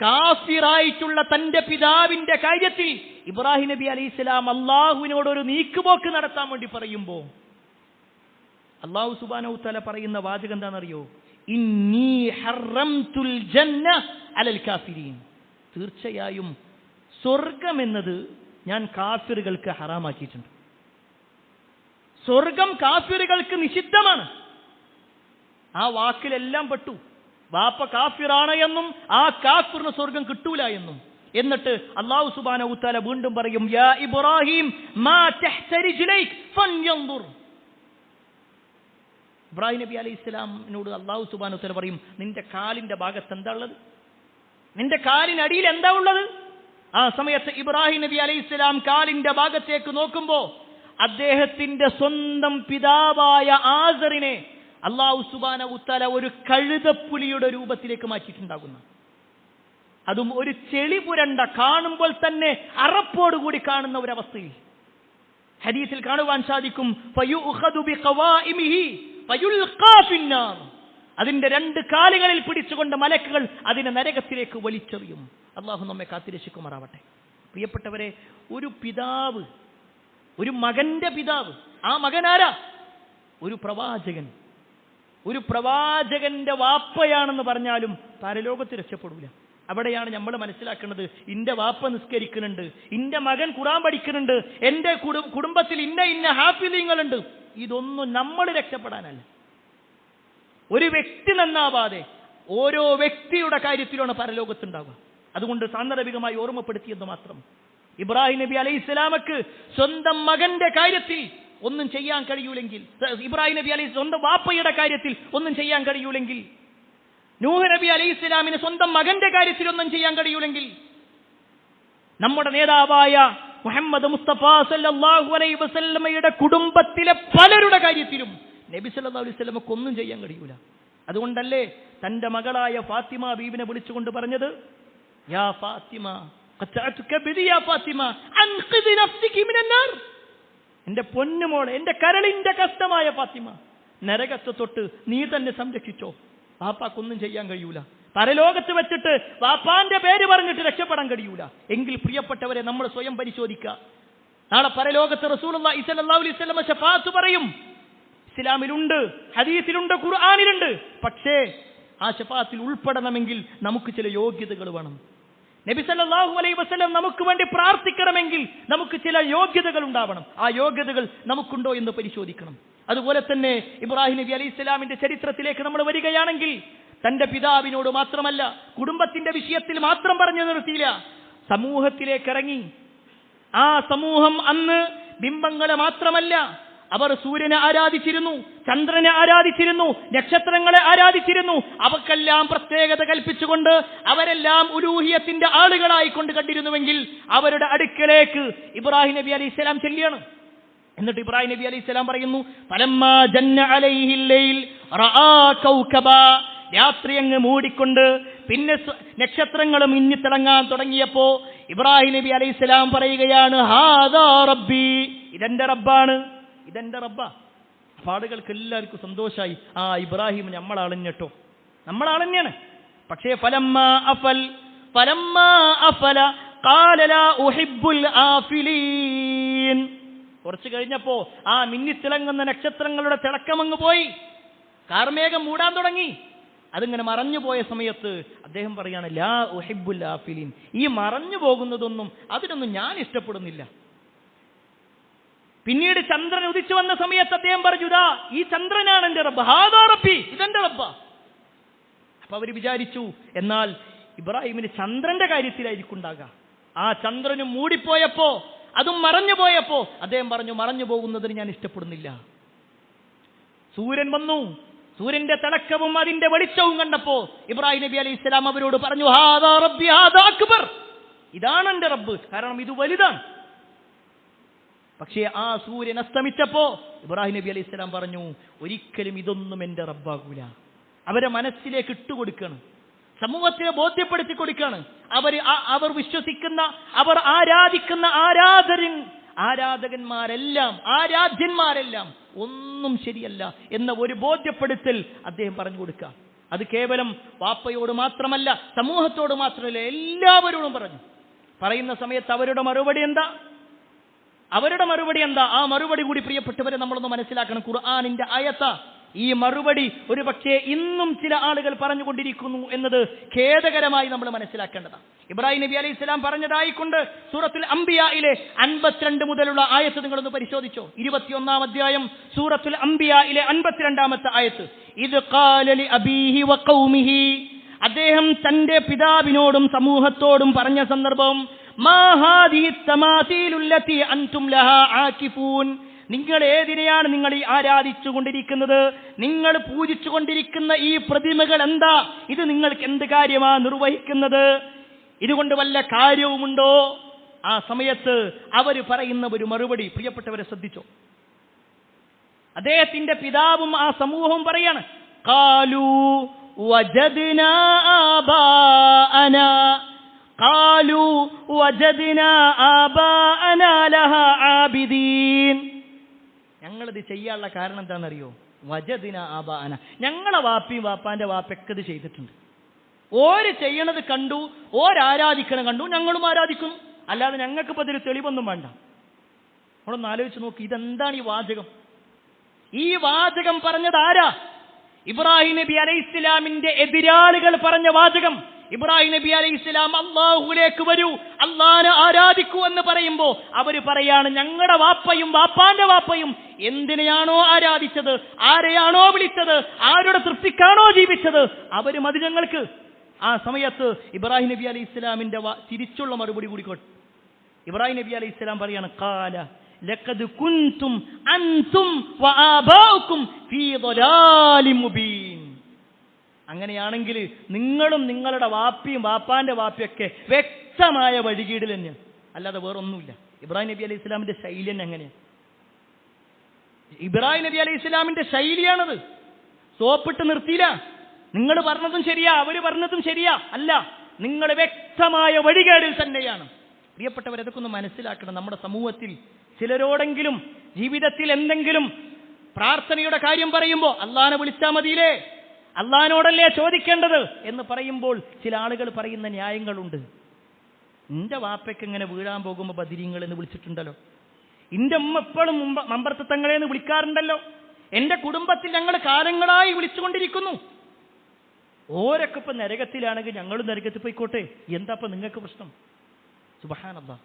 [SPEAKER 1] കാഫിറായിട്ടുള്ള തന്റെ പിതാവിന്റെ കാര്യത്തിൽ ഇബ്രാഹിം നബി അലൈഹി സ്വലാം അള്ളാഹുവിനോട് ഒരു നീക്കുപോക്ക് നടത്താൻ വേണ്ടി പറയുമ്പോ അള്ളാഹു സുബ്ഹാനഹു തആല പറയുന്ന വാചകം എന്താണെന്നറിയോ? ഇന്നി ഹറംതുൽ ജന്ന അലൽ കാഫിരീൻ. തീർച്ചയായും സ്വർഗം എന്നത് ഞാൻ കാഫിറുകൾക്ക് ഹറാമാക്കിയിട്ടുണ്ട്. സ്വർഗം കാഫിറുകൾക്ക് നിഷിദ്ധമാണ്. ആ വാക്കിലെല്ലാം പെട്ടു. വാപ്പ കാഫിറാണ് എന്നും ആ കാഫിറിന് സ്വർഗം കിട്ടൂല എന്നും. എന്നിട്ട് അല്ലാഹു സുബ്ഹാനഹു വ തആല വീണ്ടും പറയും, യാ ഇബ്രാഹിം മാ തഹ്തരിജ് ലൈക് ഫൻയൻദുർ. ഇബ്രാഹിം നബി അലൈഹി സ്വലാമിനോട് അല്ലാഹു സുബ്ഹാനഹു വ തആല പറയും, നിന്റെ കാലിന്റെ ഭാഗത്ത് എന്താ ഉള്ളത്? നിന്റെ കാലിനടിയിൽ എന്താ ഉള്ളത്? ആ സമയത്ത് ഇബ്രാഹിം നബി അലൈഹി സ്വലാം കാലിന്റെ ഭാഗത്തേക്ക് നോക്കുമ്പോ അദ്ദേഹത്തിന്റെ സ്വന്തം പിതാവായ ആസറിനെ അല്ലാഹു സുബ്ഹാനഹു വ തആല ഒരു കഴുതപ്പുലിയുടെ രൂപത്തിലേക്ക് മാറ്റിയിട്ടുണ്ടാകുന്നു. അതും ഒരു ചെളി പുരണ്ട, കാണുമ്പോൾ തന്നെ അറപ്പോടുകൂടി കാണുന്ന ഒരവസ്ഥയിൽ. ഹദീസിൽ കാണുവാൻ സാധിക്കും, ഫയുഖദു ബിഖവാഇമിഹി ഫയുൽഖാ ഫിന്നാർ. അതിന്റെ രണ്ട് കാലുകളിൽ പിടിച്ചുകൊണ്ട് മലക്കുകൾ അതിനെ നരകത്തിലേക്ക് വലിച്ചെറിയും. അല്ലാഹു നമ്മെ കാത്തിരക്ഷിക്കുമാറാവട്ടെ. പ്രിയപ്പെട്ടവരെ, ഒരു പിതാവ് ഒരു മകന്റെ പിതാവ്. ആ മകനാരാ? ഒരു പ്രവാചകൻ. ഒരു പ്രവാചകന്റെ വാപ്പയാണെന്ന് പറഞ്ഞാലും പരലോകത്ത് രക്ഷപ്പെടൂല. അവിടെയാണ് നമ്മൾ മനസ്സിലാക്കുന്നത്, ഇന്റെ വാപ്പ നിസ്കരിക്കുന്നുണ്ട്, ഇന്റെ മകൻ ഖുർആൻ പഠിക്കുന്നുണ്ട്, എന്റെ കുടുംബത്തിൽ ഇന്ന ഹാഫിളീങ്ങളുണ്ട്. ഇതൊന്നും നമ്മൾ രക്ഷപ്പെടാനല്ല. ഒരു വ്യക്തി നന്നാവാതെ ഓരോ വ്യക്തിയുടെ കാര്യത്തിലാണ് പരലോകത്തുണ്ടാവുക. അതുകൊണ്ട് സാന്ദർഭികമായി ഓർമ്മപ്പെടുത്തിയെന്ന് മാത്രം. ഇബ്രാഹിം നബി അലൈഹിസ്സലാമക്ക് സ്വന്തം മകന്റെ കാര്യത്തിൽ ഒന്നും ചെയ്യാൻ കഴിയൂലെങ്കിൽ, ഇബ്രാഹിം നബി അലൈഹി സ്വന്തം വാപ്പയുടെ കാര്യത്തിൽ ഒന്നും ചെയ്യാൻ കഴിയൂലെങ്കിൽ, നൂഹ് നബി അലൈഹിസ്സലാമിന് സ്വന്തം മകന്റെ കാര്യത്തിൽ ഒന്നും ചെയ്യാൻ കഴിയൂലെങ്കിൽ, നമ്മുടെ നേതാവായ മുഹമ്മദ് മുസ്തഫ സല്ലല്ലാഹു അലൈഹി വസല്ലമയുടെ കുടുംബത്തിലെ പലരുടെ കാര്യത്തിലും നബി സല്ലല്ലാഹു അലൈഹി വസല്ലമക്ക് ഒന്നും ചെയ്യാൻ കഴിയൂല. അതുകൊണ്ടല്ലേ തന്റെ മകളായ ഫാത്തിമ ബീവിനെ വിളിച്ചുകൊണ്ട് പറഞ്ഞത്, യാ ഫാത്തിമ ഖതഅതുക ബിദി യാ ഫാത്തിമ അൻഖിദി നഫ്സികി മിനൻ നാർ. എന്റെ പൊന്നുമോളെ, എന്റെ കരളിന്റെ കഷ്ടമായ ഫാത്തിമ, നരകത്തെ തൊട്ട് നീ തന്നെ സംരക്ഷിച്ചോ. വാപ്പാക്കൊന്നും ചെയ്യാൻ കഴിയൂല. പരലോകത്ത് വെച്ചിട്ട് വാപ്പാന്റെ പേര് പറഞ്ഞിട്ട് രക്ഷപ്പെടാൻ കഴിയൂല. എങ്കിൽ പ്രിയപ്പെട്ടവരെ, നമ്മൾ സ്വയം പരിശോധിക്കുക. നാളെ പരലോകത്ത് റസൂലുള്ളാഹി സ്വല്ലല്ലാഹു അലൈഹി വസല്ലം ശഫാഅത്ത് പറയും. ഇസ്ലാമിലുണ്ട്, ഹദീസിലുണ്ട്, ഖുർആനിലുണ്ട്. പക്ഷേ ആ ശഫാഅത്തിൽ ഉൾപ്പെടണമെങ്കിൽ നമുക്ക് ചില യോഗ്യതകൾ വേണം. നബി സല്ലല്ലാഹു അലൈഹി വസല്ലം നമുക്ക് വേണ്ടി പ്രാർത്ഥിക്കണമെങ്കിൽ നമുക്ക് ചില യോഗ്യതകൾ ഉണ്ടാവണം. ആ യോഗ്യതകൾ നമുക്കുണ്ടോ എന്ന് പരിശോധിക്കണം. അതുപോലെ തന്നെ ഇബ്രാഹിം നബി അലൈഹി സ്വലാമിന്റെ ചരിത്രത്തിലേക്ക് നമ്മൾ വരികയാണെങ്കിൽ, തന്റെ പിതാവിനോട് മാത്രമല്ല, കുടുംബത്തിന്റെ വിഷയത്തിൽ മാത്രം പറഞ്ഞു നിർത്തിയില്ല, സമൂഹത്തിലേക്ക് ഇറങ്ങി. ആ സമൂഹം അന്ന് ബിംബങ്ങളെ മാത്രമല്ല, അവർ സൂര്യനെ ആരാധിച്ചിരുന്നു, ചന്ദ്രനെ ആരാധിച്ചിരുന്നു, നക്ഷത്രങ്ങളെ ആരാധിച്ചിരുന്നു. അവക്കെല്ലാം പ്രത്യേകത കൽപ്പിച്ചുകൊണ്ട് അവരെല്ലാം ഉലൂഹിയത്തിന്റെ ആളുകളായിക്കൊണ്ട് കണ്ടിരുന്നുവെങ്കിൽ, അവരുടെ അടുക്കലേക്ക് ഇബ്രാഹിം നബി അലൈഹി സ്വലാം ചെല്ലുകയാണ്. എന്നിട്ട് ഇബ്രാഹിം നബി അലൈഹി സ്വലാം പറയുന്നു, ഫലമ്മാ ജന്ന അലൈഹിൽ ലൈൽ റആ കൗകബാ. രാത്രി അങ്ങ് മൂടിക്കൊണ്ട് പിന്നെ നക്ഷത്രങ്ങൾ മിന്നിത്തിളങ്ങാൻ തുടങ്ങിയപ്പോ ഇബ്രാഹിം നബി അലൈഹി സ്വലാം പറയുകയാണ്, ഹാദാ റബ്ബി, ഇതെന്റെ റബ്ബാണ്, ഇതെന്റെ റബ്ബാ. ആളുകൾക്ക് എല്ലാവർക്കും സന്തോഷമായി. ആ ഇബ്രാഹിം നമ്മളാളഞ്ഞട്ടോ, നമ്മളാളഞ്ഞാണ്. പക്ഷേ ഫലമ്മാ അഫല ഖാല ലാ ഉഹിബ്ബുൽ ആഫിലീൻ. കുറച്ച് കഴിഞ്ഞപ്പോ ആ മിന്നിത്തിളങ്ങുന്ന നക്ഷത്രങ്ങളുടെ തിളക്കമങ്ങ് പോയി, കാർമേഘം മൂടാൻ തുടങ്ങി. അതിങ്ങനെ മറഞ്ഞു പോയ സമയത്ത് അദ്ദേഹം പറയാണ്, ലാ ഉഹിബ്ബുൽ ആഫിലീൻ, ഈ മറഞ്ഞു പോകുന്നതൊന്നും അതിനൊന്നും ഞാൻ ഇഷ്ടപ്പെടുന്നില്ല. പിന്നീട് ചന്ദ്രൻ ഉദിച്ചു വന്ന സമയത്ത് അദ്ദേഹം പറഞ്ഞു, ദാ ഈ ചന്ദ്രനാണ് എന്റെ റബ്ബ്, ഹാദാ റബ്ബി, ഇതെന്റെ റബ്ബാ. അപ്പൊ അവര് വിചാരിച്ചു, എന്നാൽ ഇബ്രാഹിമിന് ചന്ദ്രന്റെ കാര്യത്തിലായിരിക്കും ഉണ്ടാകുക. ആ ചന്ദ്രനും മൂടിപ്പോയപ്പോ, അതും മറഞ്ഞു പോയപ്പോ അദ്ദേഹം പറഞ്ഞു, മറഞ്ഞു പോകുന്നതിന് ഞാൻ ഇഷ്ടപ്പെടുന്നില്ല. സൂര്യൻ വന്നു, സൂര്യന്റെ തിളക്കവും അതിന്റെ വെളിച്ചവും കണ്ടപ്പോ ഇബ്രാഹിം നബി അലൈഹി സ്വലാം അവരോട് പറഞ്ഞു, ഹാദാ റബ്ബി ഹാദാ അക്ബർ, ഇതാണ് എന്റെ റബ്ബ്, കാരണം ഇത് വലുതാണ്. പക്ഷേ ആ സൂര്യൻ അസ്തമിച്ചപ്പോ ഇബ്രാഹിം നബി അലൈഹി സ്വലാം പറഞ്ഞു, ഒരിക്കലും ഇതൊന്നും എന്റെ റബ്ബാകൂല. അവരെ മനസ്സിലേക്ക് ഇട്ടുകൊടുക്കണം, സമൂഹത്തിനെ ബോധ്യപ്പെടുത്തി കൊടുക്കുകയാണ്. അവർ വിശ്വസിക്കുന്ന, അവർ ആരാധിക്കുന്ന ആരാധകന്മാരെല്ലാം ഒന്നും ശരിയല്ല എന്ന ഒരു ബോധ്യപ്പെടുത്തൽ അദ്ദേഹം പറഞ്ഞു കൊടുക്കുക. അത് കേവലം വാപ്പയോട് മാത്രമല്ല, സമൂഹത്തോട് മാത്രമല്ല, എല്ലാവരോടും പറഞ്ഞു. പറയുന്ന സമയത്ത് അവരുടെ മറുപടി എന്താ? ആ മറുപടി കൂടി പ്രിയപ്പെട്ടവരെ നമ്മളൊന്ന് മനസ്സിലാക്കണം. ഖുർആനിന്റെ ആയത്ത. ഈ മറുപടി ഒരു പക്ഷേ ഇന്നും ചില ആളുകൾ പറഞ്ഞുകൊണ്ടിരിക്കുന്നു എന്നത് ഖേദകരമായി നമ്മൾ മനസ്സിലാക്കേണ്ടതാണ്. ഇബ്രാഹിം നബി അലൈഹി സ്വലാം പറഞ്ഞതായിക്കൊണ്ട് സൂറത്തുൽ അംബിയായിലെ 52 മുതലുള്ള ആയത്ത് നിങ്ങളൊന്ന് പരിശോധിച്ചോ. 21-ാം അധ്യായം സൂറത്തുൽ അംബിയായിലെ 52-ാമത്തെ ആയത്ത്. ഇത് ഖാല ലി അബീഹി വ ഖൗമിഹി, അദ്ദേഹം തന്റെ പിതാവിനോടും സമൂഹത്തോടും പറഞ്ഞ സന്ദർഭം, മാ ഹാദിഹി തമാസീലുല്ലതി അൻതും ലഹാ ആകിഫൂൻ, നിങ്ങൾ ഏതിനെയാണ് നിങ്ങൾ ഈ ആരാധിച്ചുകൊണ്ടിരിക്കുന്നത്? നിങ്ങൾ പൂജിച്ചുകൊണ്ടിരിക്കുന്ന ഈ പ്രതിമകൾ എന്താ? ഇത് നിങ്ങൾക്ക് എന്ത് കാര്യമാണ് നിർവഹിക്കുന്നത്? ഇതുകൊണ്ട് വല്ല കാര്യവുമുണ്ടോ? ആ സമയത്ത് അവർ പറയുന്ന ഒരു മറുപടി പ്രിയപ്പെട്ടവരെ ശ്രദ്ധിച്ചോ. അദ്ദേഹത്തിന്റെ പിതാവും ആ സമൂഹവും പറയാണ്, ഖാലൂ വജദ്നാ ആബാഅനാ ലഹാ ആബിദീൻ. ഞങ്ങളിത് ചെയ്യാനുള്ള കാരണം എന്താണെന്നറിയോ? വജദിന ആബാഅന, ഞങ്ങളെ വാപ്പിയും വാപ്പാന്റെ വാപ്പൊക്കെ ഇത് ചെയ്തിട്ടുണ്ട്. ഓര് ചെയ്യണത് കണ്ടു, ഓരാരാധിക്കണ കണ്ടു, ഞങ്ങളും ആരാധിക്കുന്നു. അല്ലാതെ ഞങ്ങൾക്ക് ഇപ്പൊ ഇതിൽ തെളിവൊന്നും വേണ്ട. നമ്മളൊന്ന് ആലോചിച്ച് നോക്കി, ഇതെന്താണ് ഈ വാചകം? ഈ വാചകം പറഞ്ഞത് ആരാ? ഇബ്രാഹിം നബി അലൈഹിസ്സലാമിന്റെ എതിരാളികൾ പറഞ്ഞ വാചകം. ഇബ്രാഹിം നബി അലൈഹിസ്സലാം അല്ലാഹുവിലേക്ക് വരൂ, അല്ലാഹനെ ആരാധിക്കൂ എന്ന് പറയുമ്പോ അവര് പറയാണ്, ഞങ്ങളുടെ വാപ്പയും വാപ്പാന്റെ വാപ്പയും എന്തിനെയാണോ ആരാധിച്ചത്, ആരെയാണോ വിളിച്ചത്, ആരുടെ തൃപ്തിക്കാണോ ജീവിച്ചത്, അവര് മതി ഞങ്ങൾക്ക്. ആ സമയത്ത് ഇബ്രാഹിം നബി അലൈഹിസ്സലാമിന്റെ തിരിച്ചുള്ള മറുപടി കൂടിക്കോട്ടെ. ഇബ്രാഹിം നബി അലൈഹിസ്സലാം പറയാണ്, ഖാല ലഖദ് കുൻതും അൻതും വആബാഉകും ഫീ ളലാലിൻ മുബീൻ. അങ്ങനെയാണെങ്കിൽ നിങ്ങളും നിങ്ങളുടെ വാപ്പിയും വാപ്പാന്റെ വാപ്പിയൊക്കെ വ്യക്തമായ വഴികേടിൽ തന്നെയാണ്, അല്ലാതെ വേറൊന്നുമില്ല. ഇബ്രാഹിം നബി അലൈഹി ഇസ്ലാമിന്റെ ശൈലി തന്നെ എങ്ങനെയാണ്? ഇബ്രാഹിം നബി അലൈഹി ഇസ്ലാമിന്റെ ശൈലിയാണത്. സോപ്പിട്ട് നിർത്തിയില്ല. നിങ്ങൾ പറഞ്ഞതും ശരിയാ, അവര് പറഞ്ഞതും ശരിയാ, അല്ല, നിങ്ങൾ വ്യക്തമായ വഴികേടിൽ തന്നെയാണ്. പ്രിയപ്പെട്ടവർ, അതൊക്കെ ഒന്ന് മനസ്സിലാക്കണം. നമ്മുടെ സമൂഹത്തിൽ ചിലരോടെങ്കിലും ജീവിതത്തിൽ എന്തെങ്കിലും പ്രാർത്ഥനയുടെ കാര്യം പറയുമ്പോൾ അള്ളാഹനെ വിളിച്ചാൽ മതിയില്ലേ, അള്ളാഹിനോടല്ലേ ചോദിക്കേണ്ടത് എന്ന് പറയുമ്പോൾ ചില ആളുകൾ പറയുന്ന ന്യായങ്ങളുണ്ട്. എന്റെ വാപ്പയ്ക്ക് ഇങ്ങനെ വീഴാൻ പോകുമ്പോൾ ബദിരീങ്ങൾ എന്ന് വിളിച്ചിട്ടുണ്ടല്ലോ, എന്റെ ഉമ്മ എപ്പോഴും മമ്പർത്ത് തങ്ങളെന്ന് വിളിക്കാറുണ്ടല്ലോ, എന്റെ കുടുംബത്തിൽ ഞങ്ങൾ കാലങ്ങളായി വിളിച്ചുകൊണ്ടിരിക്കുന്നു, ഓരൊക്കെ ഇപ്പൊ നരകത്തിലാണെങ്കിൽ ഞങ്ങളും നരകത്തിൽ പോയിക്കോട്ടെ, എന്താ നിങ്ങൾക്ക് പ്രശ്നം? സുബ്ഹാനല്ലാഹ്,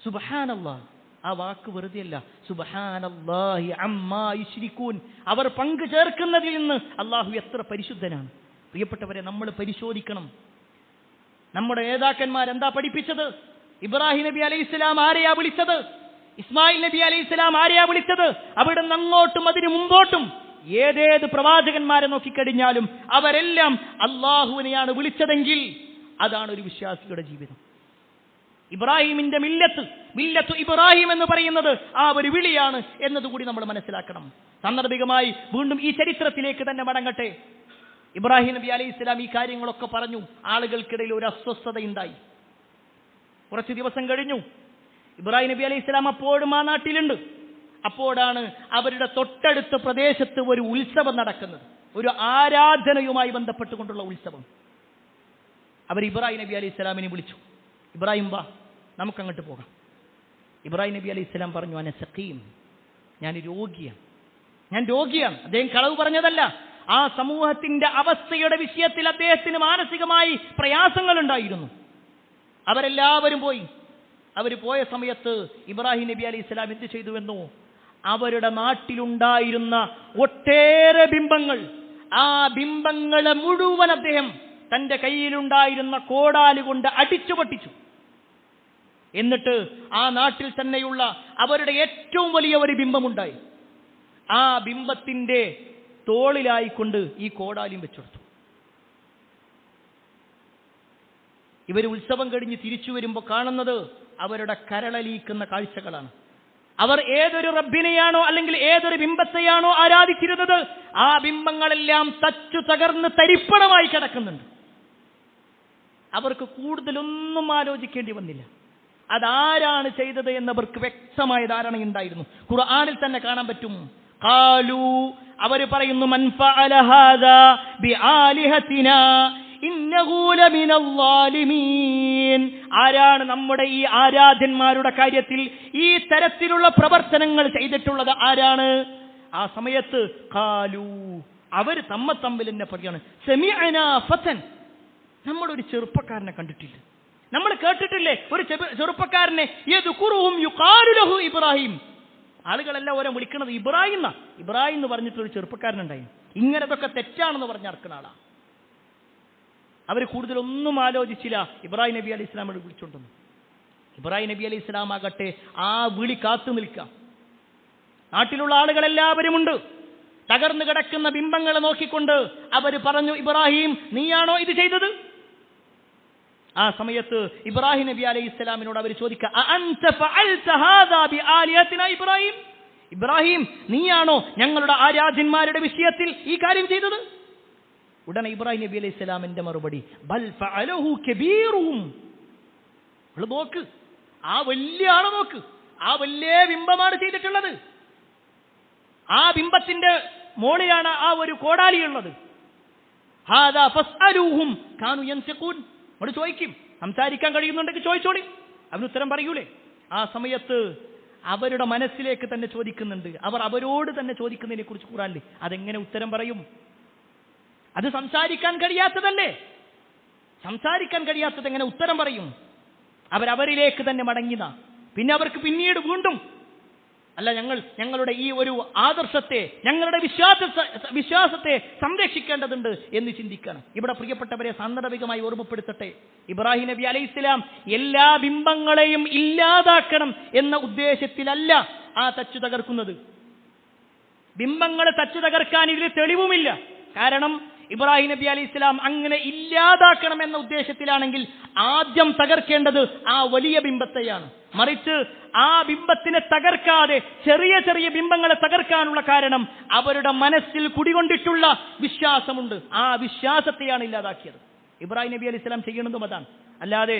[SPEAKER 1] സുബ്ഹാനല്ലാഹ്. ആ വാക്ക് വെറുതെയല്ല. സുബ്ഹാനല്ലാഹി അമ്മാ യുശ്രികൂൻ. അവർ പങ്കു ചേർക്കുന്നതിൽ നിന്ന് അള്ളാഹു എത്ര പരിശുദ്ധനാണ്. പ്രിയപ്പെട്ടവരെ, നമ്മൾ പരിശോധിക്കണം. നമ്മുടെ നേതാക്കന്മാരെന്താ പഠിപ്പിച്ചത്? ഇബ്രാഹിം നബി അലൈഹിസ്സലാം ആരെയാ വിളിച്ചത്? ഇസ്മായിൽ നബി അലൈഹിസ്സലാം ആരെയാ വിളിച്ചത്? അവിടുന്ന് അങ്ങോട്ടും അതിനു മുമ്പോട്ടും ഏതേത് പ്രവാചകന്മാരെ നോക്കിക്കഴിഞ്ഞാലും അവരെല്ലാം അള്ളാഹുവിനെയാണ് വിളിച്ചതെങ്കിൽ അതാണ് ഒരു വിശ്വാസിയുടെ ജീവിതം. ഇബ്രാഹിമിന്റെ മില്ലത്ത് ഇബ്രാഹിം എന്ന് പറയുന്നത് ആ ഒരു വിളിയാണ് എന്നതുകൂടി നമ്മൾ മനസ്സിലാക്കണം. സാന്ദർഭികമായി വീണ്ടും ഈ ചരിത്രത്തിലേക്ക് തന്നെ മടങ്ങട്ടെ. ഇബ്രാഹിം നബി അലൈഹി ഇസ്ലാം ഈ കാര്യങ്ങളൊക്കെ പറഞ്ഞു. ആളുകൾക്കിടയിൽ ഒരു അസ്വസ്ഥതയുണ്ടായി. കുറച്ച് ദിവസം കഴിഞ്ഞു. ഇബ്രാഹിം നബി അലൈഹി ഇസ്ലാം അപ്പോഴും ആ നാട്ടിലുണ്ട്. അപ്പോഴാണ് അവരുടെ തൊട്ടടുത്ത പ്രദേശത്ത് ഒരു ഉത്സവം നടക്കുന്നത്, ഒരു ആരാധനയുമായി ബന്ധപ്പെട്ടുകൊണ്ടുള്ള ഉത്സവം. അവർ ഇബ്രാഹിം നബി അലൈഹി ഇസ്ലാമിനെ വിളിച്ചു. ഇബ്രാഹിം, വാ, നമുക്കങ്ങോട്ട് പോകാം. ഇബ്രാഹിം നബി അലൈഹി ഇസ്ലാം പറഞ്ഞു, അന സഖീം, ഞാൻ രോഗിയാണ്. അദ്ദേഹം കളവ് പറഞ്ഞതല്ല. ആ സമൂഹത്തിന്റെ അവസ്ഥയുടെ വിഷയത്തിൽ അദ്ദേഹത്തിന് മാനസികമായി പ്രയാസങ്ങൾ ഉണ്ടായിരുന്നു. അവരെല്ലാവരും പോയി. അവർ പോയ സമയത്ത് ഇബ്രാഹിം നബി അലൈഹി ഇസ്ലാം എന്ത് ചെയ്തുവെന്നോ, അവരുടെ നാട്ടിലുണ്ടായിരുന്ന ഒട്ടേറെ ബിംബങ്ങൾ, ആ ബിംബങ്ങളെ മുഴുവൻ അദ്ദേഹം തന്റെ കയ്യിലുണ്ടായിരുന്ന കോടാലി കൊണ്ട് അടിച്ചു പൊട്ടിച്ചു. എന്നിട്ട് ആ നാട്ടിൽ തന്നെയുള്ള അവരുടെ ഏറ്റവും വലിയ ഒരു ബിംബമുണ്ടായി. ആ ബിംബത്തിന്റെ തോളിലായിക്കൊണ്ട് ഈ കോടാലിയും വെച്ചെടുത്തു. ഇവർ ഉത്സവം കഴിഞ്ഞ് തിരിച്ചു വരുമ്പോൾ കാണുന്നത് അവരുടെ കരളലിയിക്കുന്ന കാഴ്ചകളാണ്. അവർ ഏതൊരു റബ്ബിനെയാണോ അല്ലെങ്കിൽ ഏതൊരു ബിംബത്തെയാണോ ആരാധിച്ചിരുന്നത്, ആ ബിംബങ്ങളെല്ലാം തച്ചു തകർന്ന് തരിപ്പണമായി കിടക്കുന്നുണ്ട്. അവർക്ക് കൂടുതലൊന്നും ആലോചിക്കേണ്ടി വന്നില്ല. അതാരാണ് ചെയ്തത് എന്നവർക്ക് വ്യക്തമായ ധാരണയുണ്ടായിരുന്നു. ഖുർആനിൽ തന്നെ കാണാൻ പറ്റും. ഖാലു, അവര് പറയുന്നു, മൻ ഫഅല ഹാദാ ബിആലിഹതിനാ ഇന്നഹു ലമിനൽ ളാലിമീൻ. ആരാണ് നമ്മുടെ ഈ ആരാധ്യന്മാരുടെ കാര്യത്തിൽ ഈ തരത്തിലുള്ള പ്രവർത്തനങ്ങൾ ചെയ്തിട്ടുള്ളത്? ആരാണ്? ആ സമയത്ത് ഖാലു, അവർ തമ്മിൽ തന്നെ പറയാണ്, സമിഅനാ ഫതൻ, നമ്മളൊരു ചെറുപ്പക്കാരനെ കണ്ടിട്ടില്ല, നമ്മൾ കേട്ടിട്ടില്ലേ ഒരു ചെറുപ്പക്കാരനെ, യദ്കുറുഹും യുഖാലു ലഹു ഇബ്രാഹിം. ആളുകളെല്ലാം ഓരോ വിളിക്കുന്നത് ഇബ്രാഹിം എന്ന് പറഞ്ഞിട്ടൊരു ചെറുപ്പക്കാരനുണ്ടായി. ഇങ്ങനതൊക്കെ തെറ്റാണെന്ന് പറഞ്ഞ അർക്കുന്ന ആളാ. അവർ കൂടുതലൊന്നും ആലോചിച്ചില്ല. ഇബ്രാഹിം നബി അലൈഹി ഇസ്ലാമിനെ വിളിച്ചുകൊണ്ടുവന്നു. ഇബ്രാഹിം നബി അലൈഹി ഇസ്ലാം ആകട്ടെ ആ വിളി കാത്തു നിൽക്കാം. നാട്ടിലുള്ള ആളുകളെല്ലാവരുമുണ്ട്. തകർന്നു കിടക്കുന്ന ബിംബങ്ങളെ നോക്കിക്കൊണ്ട് അവർ പറഞ്ഞു, ഇബ്രാഹിം, നീയാണോ ഇത് ചെയ്തത്? ആ സമയത്ത് ഇബ്രാഹിം നബി അലൈഹി ഇസ്ലാമിനോട് അവർ ചോദിക്കുക, അഅൻത ഫഅൽത ഹാദാ ബിആലിഹതിനാ ഇബ്രാഹിം, ഇബ്രാഹിം, നീയാണോ ഞങ്ങളുടെ ആരാധ്യന്മാരുടെ വിഷയത്തിൽ ഈ കാര്യം ചെയ്തത്? ഉടനെ ഇബ്രാഹിം നബി അലൈഹി ഇസ്ലാമിന്റെ മറുപടി, ബൽ ഫഅലഹു കബീറുഹും. നോക്ക്, ആ വലിയ ആളെ നോക്ക്, ആ വലിയ ബിംബമാണ് ചെയ്തിട്ടുള്ളത്. ആ ബിംബത്തിന്റെ മോളിലാണ് ആ ഒരു കോടാലിയുള്ളത്. ഹാദാ ഫസ്അലൂഹും കാനൂ യൻതിഖൂൻ. ചോദിക്കും, സംസാരിക്കാൻ കഴിയുന്നുണ്ടെങ്കിൽ ചോദിച്ചോളി, അവന് ഉത്തരം പറയൂലേ. ആ സമയത്ത് അവരുടെ മനസ്സിലേക്ക് തന്നെ ചോദിക്കുന്നുണ്ട്. അവർ അവരോട് തന്നെ ചോദിക്കുന്നതിനെ കുറിച്ച് ഖുർആനിൽ അതെങ്ങനെ ഉത്തരം പറയും? അത് സംസാരിക്കാൻ കഴിയാത്തതല്ലേ? സംസാരിക്കാൻ കഴിയാത്തത് എങ്ങനെ ഉത്തരം പറയും? അവരവരിലേക്ക് തന്നെ മടങ്ങിന. പിന്നെ അവർക്ക് പിന്നീട് വീണ്ടും അല്ല, ഞങ്ങളുടെ ഈ ഒരു ആദർശത്തെ, ഞങ്ങളുടെ വിശ്വാസത്തെ സംരക്ഷിക്കേണ്ടതുണ്ട് എന്ന് ചിന്തിക്കണം. ഇവിടെ പ്രിയപ്പെട്ടവരെ സാന്ദർഭികമായി ഓർമ്മപ്പെടുത്തട്ടെ, ഇബ്രാഹിം നബി അലൈഹിസ്സലാം എല്ലാ ബിംബങ്ങളെയും ഇല്ലാതാക്കണം എന്ന ഉദ്ദേശത്തിലല്ല ആ തച്ചു തകർക്കുന്നത്. ബിംബങ്ങളെ തച്ചു തകർക്കാൻ ഇതിൽ തെളിവുമില്ല. കാരണം ഇബ്രാഹിം നബി അലൈഹി ഇസ്ലാം അങ്ങനെ ഇല്ലാതാക്കണം എന്ന ഉദ്ദേശത്തിലാണെങ്കിൽ ആദ്യം തകർക്കേണ്ടത് ആ വലിയ ബിംബത്തെയാണ്. മറിച്ച് ആ ബിംബത്തിനെ തകർക്കാതെ ചെറിയ ചെറിയ ബിംബങ്ങളെ തകർക്കാനുള്ള കാരണം അവരുടെ മനസ്സിൽ കുടികൊണ്ടിട്ടുള്ള വിശ്വാസമുണ്ട്. ആ വിശ്വാസത്തെയാണ് ഇല്ലാതാക്കിയത്. ഇബ്രാഹിം നബി അലൈഹി ഇസ്ലാം ചെയ്യുന്നതും അതാണ്. അല്ലാതെ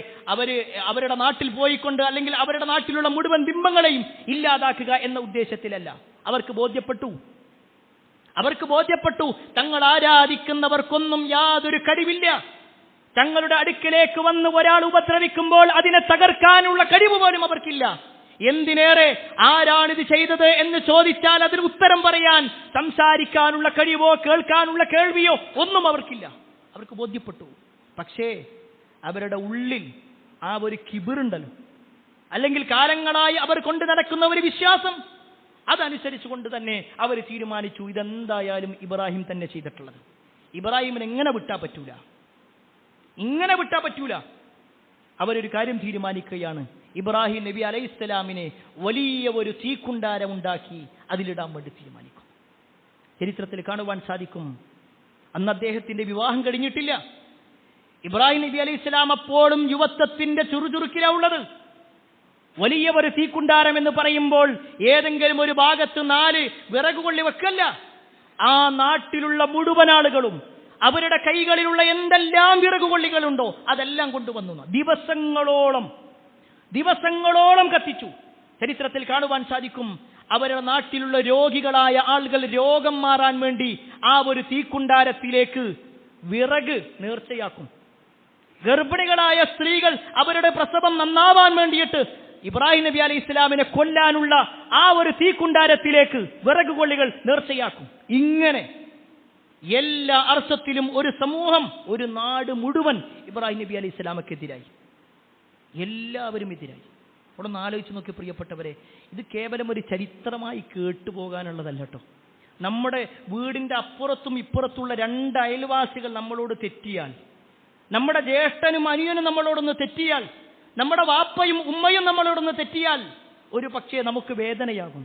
[SPEAKER 1] അവരുടെ നാട്ടിൽ പോയിക്കൊണ്ട് അല്ലെങ്കിൽ അവരുടെ നാട്ടിലുള്ള മുഴുവൻ ബിംബങ്ങളെയും ഇല്ലാതാക്കുക എന്ന ഉദ്ദേശത്തിലല്ല. അവർക്ക് ബോധ്യപ്പെട്ടു തങ്ങൾ ആരാധിക്കുന്നവർക്കൊന്നും യാതൊരു കഴിവില്ല. തങ്ങളുടെ അടുക്കിലേക്ക് വന്ന് ഒരാൾ ഉപദ്രവിക്കുമ്പോൾ അതിനെ തകർക്കാനുള്ള കഴിവ് പോലും അവർക്കില്ല. എന്തിനേറെ ആരാണിത് ചെയ്തത് എന്ന് ചോദിച്ചാൽ അതിന് ഉത്തരം പറയാൻ സംസാരിക്കാനുള്ള കഴിവോ കേൾക്കാനുള്ള കേൾവിയോ ഒന്നും അവർക്കില്ല. അവർക്ക് ബോധ്യപ്പെട്ടു. പക്ഷേ അവരുടെ ഉള്ളിൽ ആ ഒരു കിബിറുണ്ടല്ലോ, അല്ലെങ്കിൽ കാലങ്ങളായി അവർ കൊണ്ടു നടക്കുന്ന ഒരു വിശ്വാസം, അതനുസരിച്ച് കൊണ്ട് തന്നെ അവർ തീരുമാനിച്ചു ഇതെന്തായാലും ഇബ്രാഹിം തന്നെ ചെയ്തിട്ടുള്ളത്. ഇബ്രാഹിമിനെ ഇങ്ങനെ വിട്ടാ പറ്റൂല. അവരൊരു കാര്യം തീരുമാനിക്കുകയാണ്. ഇബ്രാഹിം നബി അലൈഹിസ്സലാമിനെ വലിയ ഒരു തീക്കുണ്ടാരം ഉണ്ടാക്കി അതിലിടാൻ വേണ്ടി തീരുമാനിക്കും. ചരിത്രത്തിൽ കാണുവാൻ സാധിക്കും, അന്ന് അദ്ദേഹത്തിന്റെ വിവാഹം കഴിഞ്ഞിട്ടില്ല. ഇബ്രാഹിം നബി അലൈഹിസ്സലാം അപ്പോഴും യുവത്വത്തിന്റെ ചുറുചുറുക്കിലാണ് ഉള്ളത്. വലിയ ഒരു തീക്കുണ്ടാരം എന്ന് പറയുമ്പോൾ ഏതെങ്കിലും ഒരു ഭാഗത്ത് 4 വിറകുകൊള്ളി വെക്കല്ല. ആ നാട്ടിലുള്ള മുഴുവൻ ആളുകളും അവരുടെ കൈകളിലുള്ള എന്തെല്ലാം വിറകുകൊള്ളികളുണ്ടോ അതെല്ലാം കൊണ്ടുവന്നു ദിവസങ്ങളോളം കത്തിച്ചു. ചരിത്രത്തിൽ കാണുവാൻ സാധിക്കും, അവരുടെ നാട്ടിലുള്ള രോഗികളായ ആളുകൾ രോഗം മാറാൻ വേണ്ടി ആ ഒരു തീക്കുണ്ടാരത്തിലേക്ക് വിറക് നേർച്ചയാക്കും. ഗർഭിണികളായ സ്ത്രീകൾ അവരുടെ പ്രസവം നന്നാവാൻ വേണ്ടിയിട്ട് ഇബ്രാഹിം നബി അലൈഹി ഇസ്ലാമിനെ കൊല്ലാനുള്ള ആ ഒരു തീക്കുണ്ടാരത്തിലേക്ക് വിറകുകൊള്ളികൾ നേർച്ചയാക്കും. ഇങ്ങനെ എല്ലാ അർത്ഥത്തിലും ഒരു സമൂഹം, ഒരു നാട് മുഴുവൻ ഇബ്രാഹിം നബി അലൈഹി ഇസ്ലാമക്കെതിരായി. എല്ലാവരും എതിരായി. അവിടെ ഒന്ന് ആലോചിച്ച് നോക്കി പ്രിയപ്പെട്ടവരെ, ഇത് കേവലം ഒരു ചരിത്രമായി കേട്ടുപോകാനുള്ളതല്ല കേട്ടോ. നമ്മുടെ വീടിന്റെ അപ്പുറത്തും ഇപ്പുറത്തുള്ള 2 അയൽവാസികൾ നമ്മളോട് തെറ്റിയാൽ, നമ്മുടെ ജ്യേഷ്ഠനും അനിയനും നമ്മളോടൊന്ന് തെറ്റിയാൽ, നമ്മുടെ വാപ്പയും ഉമ്മയും നമ്മളോടൊന്ന് തെറ്റിയാൽ ഒരു പക്ഷേ നമുക്ക് വേദനയാകും.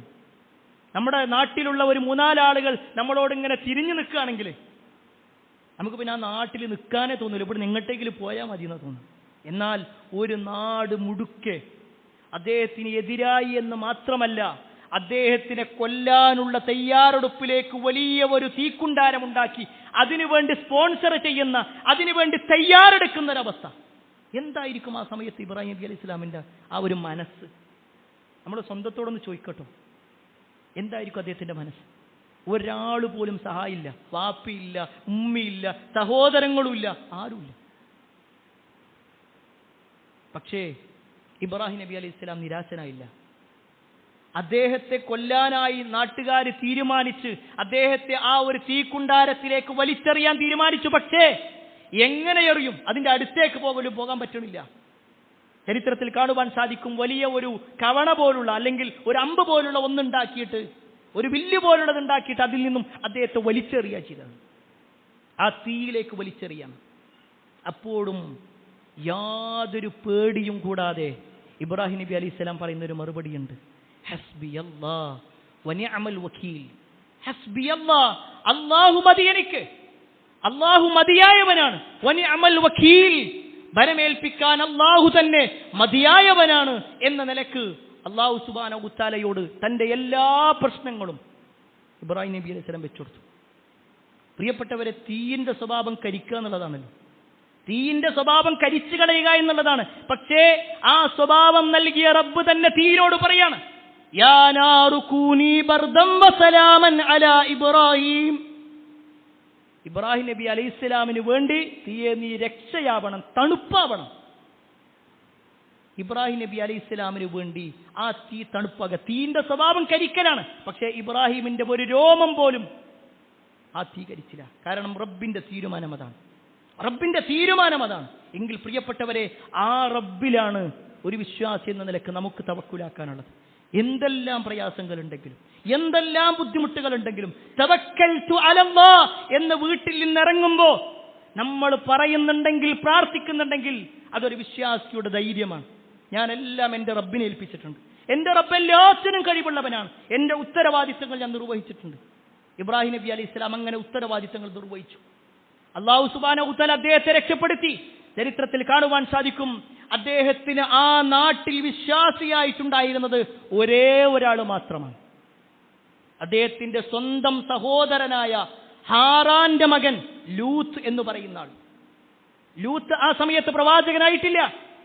[SPEAKER 1] നമ്മുടെ നാട്ടിലുള്ള ഒരു 3-4 ആളുകൾ നമ്മളോടിങ്ങനെ തിരിഞ്ഞു നിൽക്കുകയാണെങ്കിൽ നമുക്ക് പിന്നെ ആ നാട്ടിൽ നിൽക്കാനേ തോന്നില്ല, ഇവിടെ നിങ്ങട്ടേക്കിൽ പോയാൽ മതി എന്ന് തോന്നും. എന്നാൽ ഒരു നാട് മുഴുക്കെ അദ്ദേഹത്തിന് എതിരായി എന്ന് മാത്രമല്ല, അദ്ദേഹത്തിനെ കൊല്ലാനുള്ള തയ്യാറെടുപ്പിലേക്ക് വലിയ ഒരു തീക്കുണ്ടാരമുണ്ടാക്കി അതിനുവേണ്ടി സ്പോൺസർ ചെയ്യുന്ന, അതിനുവേണ്ടി തയ്യാറെടുക്കുന്ന ഒരവസ്ഥ. എന്തായിരിക്കും ആ സമയത്ത് ഇബ്രാഹിം നബി അലൈഹി ഇസ്ലാമിന്റെ ആ ഒരു മനസ്സ്? നമ്മൾ സ്വന്തത്തോടൊന്ന് ചോദിക്കട്ടോ, എന്തായിരിക്കും അദ്ദേഹത്തിന്റെ മനസ്സ്? ഒരാൾ പോലും സഹായില്ല, വാപ്പിയില്ല, ഉമ്മയില്ല, സഹോദരങ്ങളുമില്ല, ആരുമില്ല. പക്ഷേ ഇബ്രാഹിം നബി അലൈഹി ഇസ്ലാം നിരാശനായില്ല. അദ്ദേഹത്തെ കൊല്ലാനായി നാട്ടുകാർ തീരുമാനിച്ച് അദ്ദേഹത്തെ ആ ഒരു തീക്കുണ്ടാരത്തിലേക്ക് വലിച്ചെറിയാൻ തീരുമാനിച്ചു. പക്ഷേ എങ്ങനെ എറിയും? അതിന്റെ അടുത്തേക്ക് പോകാൻ പറ്റണില്ല. ചരിത്രത്തിൽ കാണുവാൻ സാധിക്കും, വലിയ ഒരു കവണ പോലുള്ള അല്ലെങ്കിൽ ഒരു അമ്പ് പോലുള്ള ഒന്നുണ്ടാക്കിയിട്ട്, ഒരു വില്ല് പോലുള്ളത് ഉണ്ടാക്കിയിട്ട് അതിൽ നിന്നും അദ്ദേഹത്തെ വലിച്ചെറിയുക ചെയ്തത്. ആ തീയിലേക്ക് വലിച്ചെറിയാം. അപ്പോഴും യാതൊരു പേടിയും കൂടാതെ ഇബ്രാഹിം നബി അലൈഹി സ്വലാം പറയുന്നൊരു മറുപടിയുണ്ട്, ഹസ്ബിയല്ലാഹ് വനിഅമൽ വകീൽ. ഹസ്ബിയല്ലാഹ്, അല്ലാഹു മതി എനിക്ക്, അല്ലാഹു മതിയായവനാണ്. വനിഅമൽ വകീൽ, ഭരമേൽപ്പിക്കാൻ അല്ലാഹു തന്നെ മതിയായവനാണ് എന്ന നിലക്ക് അല്ലാഹു സുബ്ഹാനഹു വ തആലയോട് തന്റെ എല്ലാ പ്രശ്നങ്ങളും ഇബ്രാഹിം നബി അലൈഹി സ്വലാം വെച്ചുകൊടുത്തു. പ്രിയപ്പെട്ടവരെ, തീയിന്റെ സ്വഭാവം കരിക്കുക എന്നുള്ളതാണല്ലോ. തീയിന്റെ സ്വഭാവം കരിച്ചു കളയുക എന്നുള്ളതാണ്. പക്ഷേ ആ സ്വഭാവം നൽകിയ റബ്ബ് തന്നെ തീയിനോട് പറയാണ്, യാ നാറു കൂനി ബർദം വസലാമൻ അലാ ഇബ്രാഹിം. ഇബ്രാഹിം നബി അലൈഹി സ്വലാമിന് വേണ്ടി തീയെ നീ രക്ഷയാവണം, തണുപ്പാവണം. ഇബ്രാഹിം നബി അലൈഹി ഇസ്ലാമിന് വേണ്ടി ആ തീ തീന്റെ സ്വഭാവം കരിക്കലാണ്. പക്ഷേ ഇബ്രാഹിമിന്റെ ഒരു രോമം പോലും ആ തീ കരിച്ചില്ല. കാരണം റബ്ബിന്റെ തീരുമാനം അതാണ്. റബ്ബിന്റെ തീരുമാനം അതാണ്. എങ്കിൽ പ്രിയപ്പെട്ടവരെ, ആ റബ്ബിലാണ് ഒരു വിശ്വാസി എന്ന നിലക്ക് നമുക്ക് തവക്കുലാക്കാനുള്ളത്. എന്തെല്ലാം പ്രയാസങ്ങളുണ്ടെങ്കിലും, എന്തെല്ലാം ബുദ്ധിമുട്ടുകളുണ്ടെങ്കിലും, തവക്കൽതു അലല്ലാഹ് എന്ന വീട്ടിൽ നിന്നിറങ്ങുമ്പോൾ നമ്മൾ പറയുന്നുണ്ടെങ്കിൽ, പ്രാർത്ഥിക്കുന്നുണ്ടെങ്കിൽ, അതൊരു വിശ്വാസിയുടെ ധൈര്യമാണ്. ഞാനെല്ലാം എൻ്റെ റബ്ബിനെ ഏൽപ്പിച്ചിട്ടുണ്ട്. എൻ്റെ റബ്ബ് എല്ലാത്തിനും കഴിവുള്ളവനാണ്. എൻ്റെ ഉത്തരവാദിത്തങ്ങൾ ഞാൻ നിർവഹിച്ചിട്ടുണ്ട്. ഇബ്രാഹിം നബി അലൈഹി ഇസ്ലാം അങ്ങനെ ഉത്തരവാദിത്തങ്ങൾ നിർവഹിച്ചു. അല്ലാഹു സുബ്ഹാനഹു വതആല അദ്ദേഹത്തെ രക്ഷപ്പെടുത്തി. ചരിത്രത്തിൽ കാണുവാൻ സാധിക്കും, അദ്ദേഹത്തിന് ആ നാട്ടിൽ വിശ്വാസിയായിട്ടുണ്ടായിരുന്നത് ഒരേ ഒരാൾ മാത്രമാണ്. അദ്ദേഹത്തിന്റെ സ്വന്തം സഹോദരനായ ഹാറാന്റെ മകൻ ലൂത്ത് എന്ന് പറയുന്ന ആൾ. ലൂത്ത് ആ സമയത്ത് പ്രവാചകനായിട്ടില്ല.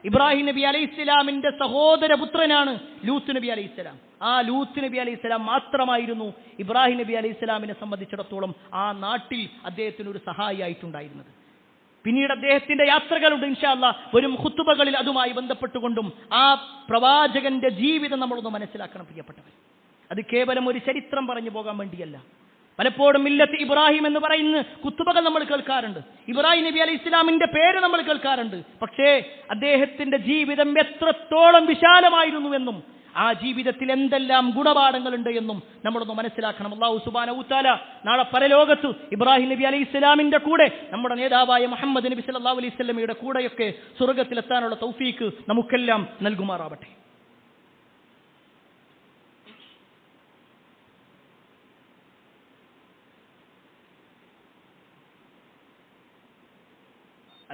[SPEAKER 1] ഇബ്രാഹിം നബി അലൈഹി ഇസ്ലാമിന്റെ സഹോദരപുത്രനാണ് ലൂത്ത് നബി അലൈഹി ഇസ്ലാം. ആ ലൂത്ത് നബി അലൈഹി ഇസ്ലാം മാത്രമായിരുന്നു ഇബ്രാഹിം നബി അലൈഹി ഇസ്ലാമിനെ സംബന്ധിച്ചിടത്തോളം ആ നാട്ടിൽ അദ്ദേഹത്തിന് ഒരു സഹായിയായിട്ടുണ്ടായിരുന്നത്. പിന്നീട് അദ്ദേഹത്തിന്റെ യാത്രകളുണ്ട്. ഇൻഷാ അല്ലാഹ് വരും ഖുതുബകളിൽ അതുമായി ബന്ധപ്പെട്ടുകൊണ്ടും ആ പ്രവാചകന്റെ ജീവിതം നമ്മളൊന്ന് മനസ്സിലാക്കണം പ്രിയപ്പെട്ടവർ. അത് കേവലം ഒരു ചരിത്രം പറഞ്ഞു പോകാൻ വേണ്ടിയല്ല. പലപ്പോഴും മില്ലത്ത് ഇബ്രാഹിം എന്ന് പറയുന്ന ഖുതുബകൾ നമ്മൾ കേൾക്കാറുണ്ട്. ഇബ്രാഹിം നബി അലൈഹി ഇസ്ലാമിന്റെ പേര് നമ്മൾ കേൾക്കാറുണ്ട്. പക്ഷേ അദ്ദേഹത്തിന്റെ ജീവിതം എത്രത്തോളം വിശാലമായിരുന്നുവെന്നും ആ ജീവിതത്തിൽ എന്തെല്ലാം ഗുണപാഠങ്ങളുണ്ട് എന്നും നമ്മളൊന്ന് മനസ്സിലാക്കണം. അല്ലാഹു സുബ്ഹാനഹു വതആല നാളെ പരലോകത്ത് ഇബ്രാഹിം നബി അലൈഹി ഇസ്ലാമിന്റെ കൂടെ നമ്മുടെ നേതാവായ മുഹമ്മദ് നബി സല്ലല്ലാഹു അലൈഹി വസല്ലമയുടെ കൂടെയൊക്കെ സ്വർഗ്ഗത്തിലെത്താനുള്ള തൗഫീക്ക് നമുക്കെല്ലാം നൽകുമാറാവട്ടെ.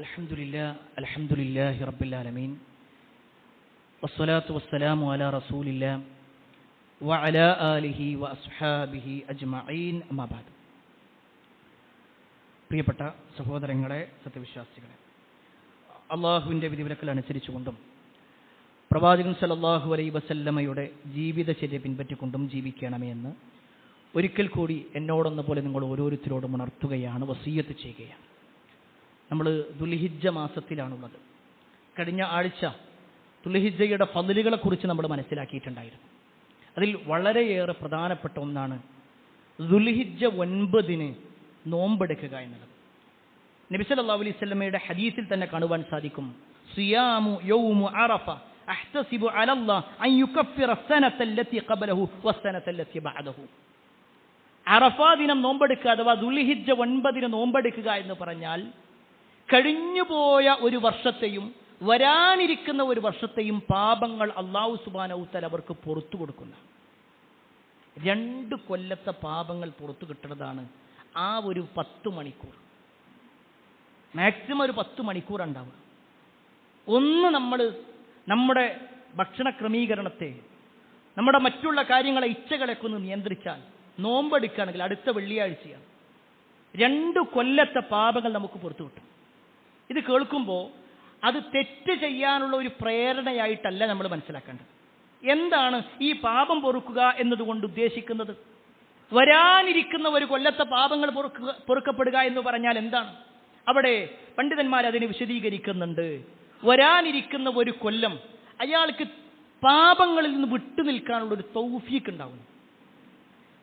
[SPEAKER 1] അൽഹംദുലില്ലാഹി റബ്ബിൽ ആലമീൻ വസ്സലാത്തു വസ്സലാമു അലാ റസൂലില്ലാ വഅലാ ആലിഹി വഅസ്ഹാബിഹി അജ്മഈൻ അമ്മാ ബഅദ്. പ്രിയപ്പെട്ട സഹോദരങ്ങളെ, സത്യവിശ്വാസികളെ, അള്ളാഹുവിൻ്റെ വിധിവിലക്കൽ അനുസരിച്ചുകൊണ്ടും പ്രവാചകൻ സല്ലല്ലാഹു അലൈഹി വസല്ലമയുടെ ജീവിതചര്യ പിൻപറ്റിക്കൊണ്ടും ജീവിക്കണമേ എന്ന് ഒരിക്കൽ കൂടി എന്നോടൊന്ന പോലെ നിങ്ങൾ ഓരോരുത്തരോടും ഉണർത്തുകയാണ്, വസിയ്യത്ത് ചെയ്യുകയാണ്. നമ്മൾ ദുൽഹിജ്ജ മാസത്തിലാണുള്ളത്. കഴിഞ്ഞ ആഴ്ച ദുൽഹിജ്ജയുടെ ഫളിലുകളെക്കുറിച്ച് നമ്മൾ മനസ്സിലാക്കിയിട്ടുണ്ടായിരുന്നു. അതിൽ വളരെയേറെ പ്രധാനപ്പെട്ട ഒന്നാണ് ദുൽഹിജ്ജ 9 നോമ്പെടുക്കുക എന്നുള്ളത്. നബി സല്ലല്ലാഹു അലൈഹി വസല്ലമയുടെ ഹദീസിൽ തന്നെ കാണുവാൻ സാധിക്കും, സിയാമു യൗമു അറഫ അഹ്തസിബു അലല്ലാഹ് അൻ യുകഫിറ സനത അല്ലതി ഖബലഹു വസ്സനത അല്ലതി ബഅദഹു. അറഫ ദിനം നോമ്പെടുക്കുക അഥവാ ദുൽഹിജ്ജ 9 നോമ്പെടുക്കുക എന്ന് പറഞ്ഞാൽ കഴിഞ്ഞുപോയ ഒരു വർഷത്തെയും വരാനിരിക്കുന്ന ഒരു വർഷത്തെയും പാപങ്ങൾ അല്ലാഹു സുബ്ഹാനഹു വതആല അവർക്ക് പുറത്തു കൊടുക്കുന്ന 2 കൊല്ലത്തെ പാപങ്ങൾ പുറത്തു കിട്ടുന്നതാണ് ആ ഒരു 10 മണിക്കൂർ. മാക്സിമം ഒരു 10 മണിക്കൂർ ഉണ്ടാവുക. ഒന്ന് നമ്മൾ നമ്മുടെ ഭക്ഷണ ക്രമീകരണത്തെ, നമ്മുടെ മറ്റുള്ള കാര്യങ്ങളെ, ഇച്ഛകളൊക്കെ ഒന്ന് നിയന്ത്രിച്ചാൽ, നോമ്പെടുക്കുകയാണെങ്കിൽ അടുത്ത വെള്ളിയാഴ്ചയാണ് 2 കൊല്ലത്തെ പാപങ്ങൾ നമുക്ക് പുറത്തു കിട്ടും. ഇത് കേൾക്കുമ്പോൾ അത് തെറ്റ് ചെയ്യാനുള്ള ഒരു പ്രേരണയായിട്ടല്ല നമ്മൾ മനസ്സിലാക്കേണ്ടത്. എന്താണ് ഈ പാപം പൊറുക്കുക എന്നതുകൊണ്ട് ഉദ്ദേശിക്കുന്നത്? വരാനിരിക്കുന്ന ഒരു കൊല്ലത്തെ പാപങ്ങൾ പൊറുക്കപ്പെടുക എന്ന് പറഞ്ഞാൽ എന്താണ്? അവിടെ പണ്ഡിതന്മാർ അതിനെ വിശദീകരിക്കുന്നുണ്ട്. വരാനിരിക്കുന്ന ഒരു കൊല്ലം അയാൾക്ക് പാപങ്ങളിൽ നിന്ന് വിട്ടു നിൽക്കാനുള്ള ഒരു തൗഫീഖ് ഉണ്ടാവുന്നു.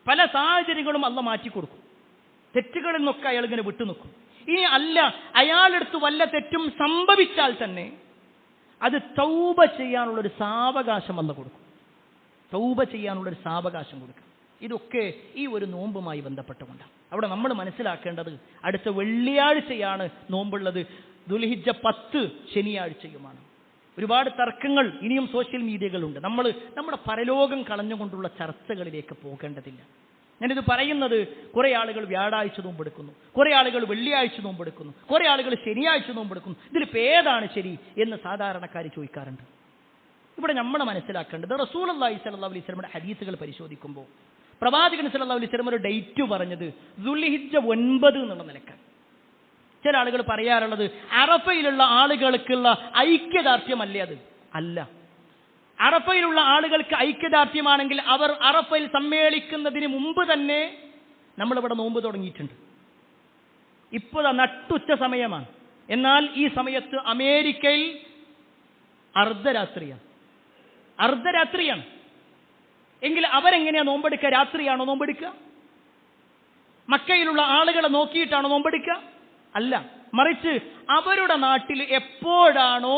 [SPEAKER 1] പല സാഹചര്യങ്ങളും അള്ളാഹ് മാറ്റിക്കൊടുക്കും. തെറ്റുകളിൽ നിന്നൊക്കെ അയാൾ ഇങ്ങനെ വിട്ടുനിൽക്കും. ഇനി അല്ല, അയാളെടുത്ത് വല്ല തെറ്റും സംഭവിച്ചാൽ തന്നെ അത് തൗബ ചെയ്യാനുള്ളൊരു സാവകാശം അള്ളാഹ് കൊടുക്കും. തൗബ ചെയ്യാനുള്ളൊരു സാവകാശം കൊടുക്കും. ഇതൊക്കെ ഈ ഒരു നോമ്പുമായി ബന്ധപ്പെട്ടുകൊണ്ടാണ്. അവിടെ നമ്മൾ മനസ്സിലാക്കേണ്ടത് അടുത്ത വെള്ളിയാഴ്ചയാണ് നോമ്പുള്ളത്. ദുൽഹിജ്ജ 10 ശനിയാഴ്ചയുമാണ്. ഒരുപാട് തർക്കങ്ങൾ ഇനിയും സോഷ്യൽ മീഡിയകളുണ്ട്. നമ്മൾ നമ്മുടെ പരലോകം കളഞ്ഞുകൊണ്ടുള്ള ചർച്ചകളിലേക്ക് പോകേണ്ടതില്ല. ഞാനിത് പറയുന്നത്, കുറേ ആളുകൾ വ്യാഴാഴ്ച നോമ്പെടുക്കുന്നു, കുറേ ആളുകൾ വെള്ളിയാഴ്ച നോമ്പെടുക്കുന്നു, കുറേ ആളുകൾ ശനിയാഴ്ച നോമ്പെടുക്കുന്നു. ഇതിലിപ്പോൾ ഏതാണ് ശരി എന്ന് സാധാരണക്കാർ ചോദിക്കാറുണ്ട്. ഇവിടെ നമ്മൾ മനസ്സിലാക്കേണ്ടത്, റസൂലുള്ളാഹി സ്വല്ലല്ലാഹു അലൈഹി വസല്ലമയുടെ ഹദീസുകൾ പരിശോധിക്കുമ്പോൾ പ്രവാചകൻ സ്വല്ലല്ലാഹു അലൈഹി വസല്ലം ഒരു ഡേറ്റ് പറഞ്ഞത് ദുൽഹിജ്ജ 9 എന്നുള്ള നിലക്കാണ്. ചില ആളുകൾ പറയാറുള്ളത് അറഫയിലുള്ള ആളുകൾക്കുള്ള ഐക്യദാർഢ്യമല്ലേ? അത് അല്ല. അറഫയിലുള്ള ആളുകൾക്ക് ഐക്യദാർഢ്യമാണെങ്കിൽ അവർ അറഫയിൽ സമ്മേളിക്കുന്നതിന് മുമ്പ് തന്നെ നമ്മളിവിടെ നോമ്പ് തുടങ്ങിയിട്ടുണ്ട്. ഇപ്പോൾ നട്ടുച്ച സമയമാണ്. എന്നാൽ ഈ സമയത്ത് അമേരിക്കയിൽ അർദ്ധരാത്രിയാണ്. എങ്കിൽ അവരെങ്ങനെയാ നോമ്പെടുക്കുക? രാത്രിയാണോ നോമ്പെടുക്കുക? മക്കയിലുള്ള ആളുകളെ നോക്കിയിട്ടാണോ നോമ്പെടുക്കുക? അല്ല, മറിച്ച് അവരുടെ നാട്ടിൽ എപ്പോഴാണോ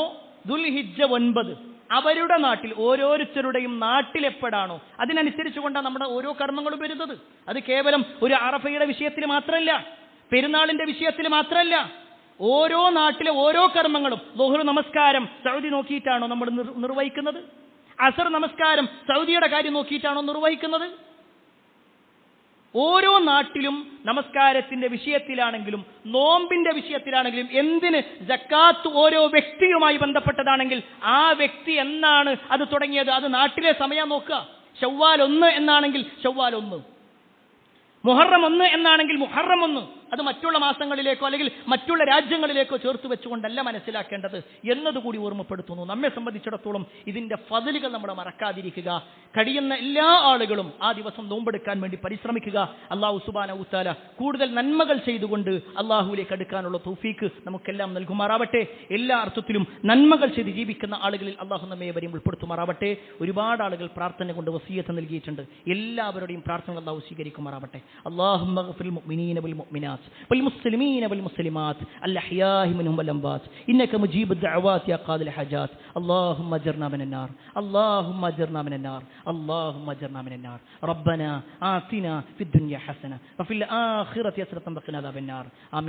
[SPEAKER 1] ദുൽഹിജ്ജ 9, അവരുടെ നാട്ടിൽ ഓരോരുത്തരുടെയും നാട്ടിൽ എപ്പോഴാണോ അതിനനുസരിച്ചുകൊണ്ടാണ് നമ്മുടെ ഓരോ കർമ്മങ്ങളും വരുന്നത്. അത് കേവലം ഒരു അറഫയുടെ വിഷയത്തിൽ മാത്രമല്ല, പെരുന്നാളിന്റെ വിഷയത്തിൽ മാത്രമല്ല. ഓരോ നാട്ടിലെ ഓരോ കർമ്മങ്ങളും, ളുഹ്ർ നമസ്കാരം സൗദി നോക്കിയിട്ടാണോ നമ്മൾ നിർവഹിക്കുന്നത്? അസർ നമസ്കാരം സൗദിയുടെ കാര്യം നോക്കിയിട്ടാണോ നിർവഹിക്കുന്നത്? ഓരോ നാട്ടിലും നമസ്കാരത്തിന്റെ വിഷയത്തിലാണെങ്കിലും നോമ്പിന്റെ വിഷയത്തിലാണെങ്കിലും, എന്തിന് സക്കാത്ത് ഓരോ വ്യക്തിയുമായി ബന്ധപ്പെട്ടതാണെങ്കിൽ ആ വ്യക്തി എന്നാണ് അത് തുടങ്ങിയത്, അത് നാട്ടിലെ സമയം നോക്കുക. ശവ്വാൽ 1 എന്നാണെങ്കിൽ ശവ്വാൽ 1, മുഹറം 1 എന്നാണെങ്കിൽ മുഹറം 1. അത് മറ്റുള്ള മാസങ്ങളിലേക്കോ അല്ലെങ്കിൽ മറ്റുള്ള രാജ്യങ്ങളിലേക്കോ ചേർത്ത് വെച്ചുകൊണ്ടല്ല മനസ്സിലാക്കേണ്ടത് എന്നതുകൂടി ഓർമ്മപ്പെടുത്തുന്നു. നമ്മെ സംബന്ധിച്ചിടത്തോളം ഇതിന്റെ ഫضലുകൾ നമ്മൾ മറക്കാതിരിക്കുക. കഴിയുന്ന എല്ലാ ആളുകളും ആ ദിവസം നോമ്പെടുക്കാൻ വേണ്ടി പരിശ്രമിക്കുക. അല്ലാഹു സുബ്ഹാനഹു വ തആല കൂടുതൽ നന്മകൾ ചെയ്തുകൊണ്ട് അല്ലാഹുവിലേക്ക് അടുക്കാനുള്ള തൗഫീക്ക് നമുക്കെല്ലാം നൽകുമാറാവട്ടെ. എല്ലാ അർത്ഥത്തിലും നന്മകൾ ചെയ്ത് ജീവിക്കുന്ന ആളുകളിൽ അല്ലാഹു നമ്മെ വരെയും ഉൾപ്പെടുത്തുമാറാവട്ടെ. ഒരുപാട് ആളുകൾ പ്രാർത്ഥന കൊണ്ട് വസിയത്ത് നൽകിയിട്ടുണ്ട്. എല്ലാവരുടെയും പ്രാർത്ഥനകൾ അല്ലാഹു സ്വീകരിക്കുമാറാവട്ടെ. അല്ലാഹുമ്മ ഗ്ഫിർ മുഅ്മിനീന വൽ മുഅ്മിനാത്ത് والمسلمين والمسلمات الأحياء منهم والأموات إنك مجيب الدعوات يا قاضي الحاجات. اللهم أجرنا من النار، اللهم أجرنا من النار، اللهم أجرنا من النار. ربنا آتنا في الدنيا حسنة وفي الآخرة حسنة وقنا عذاب النار. آمين.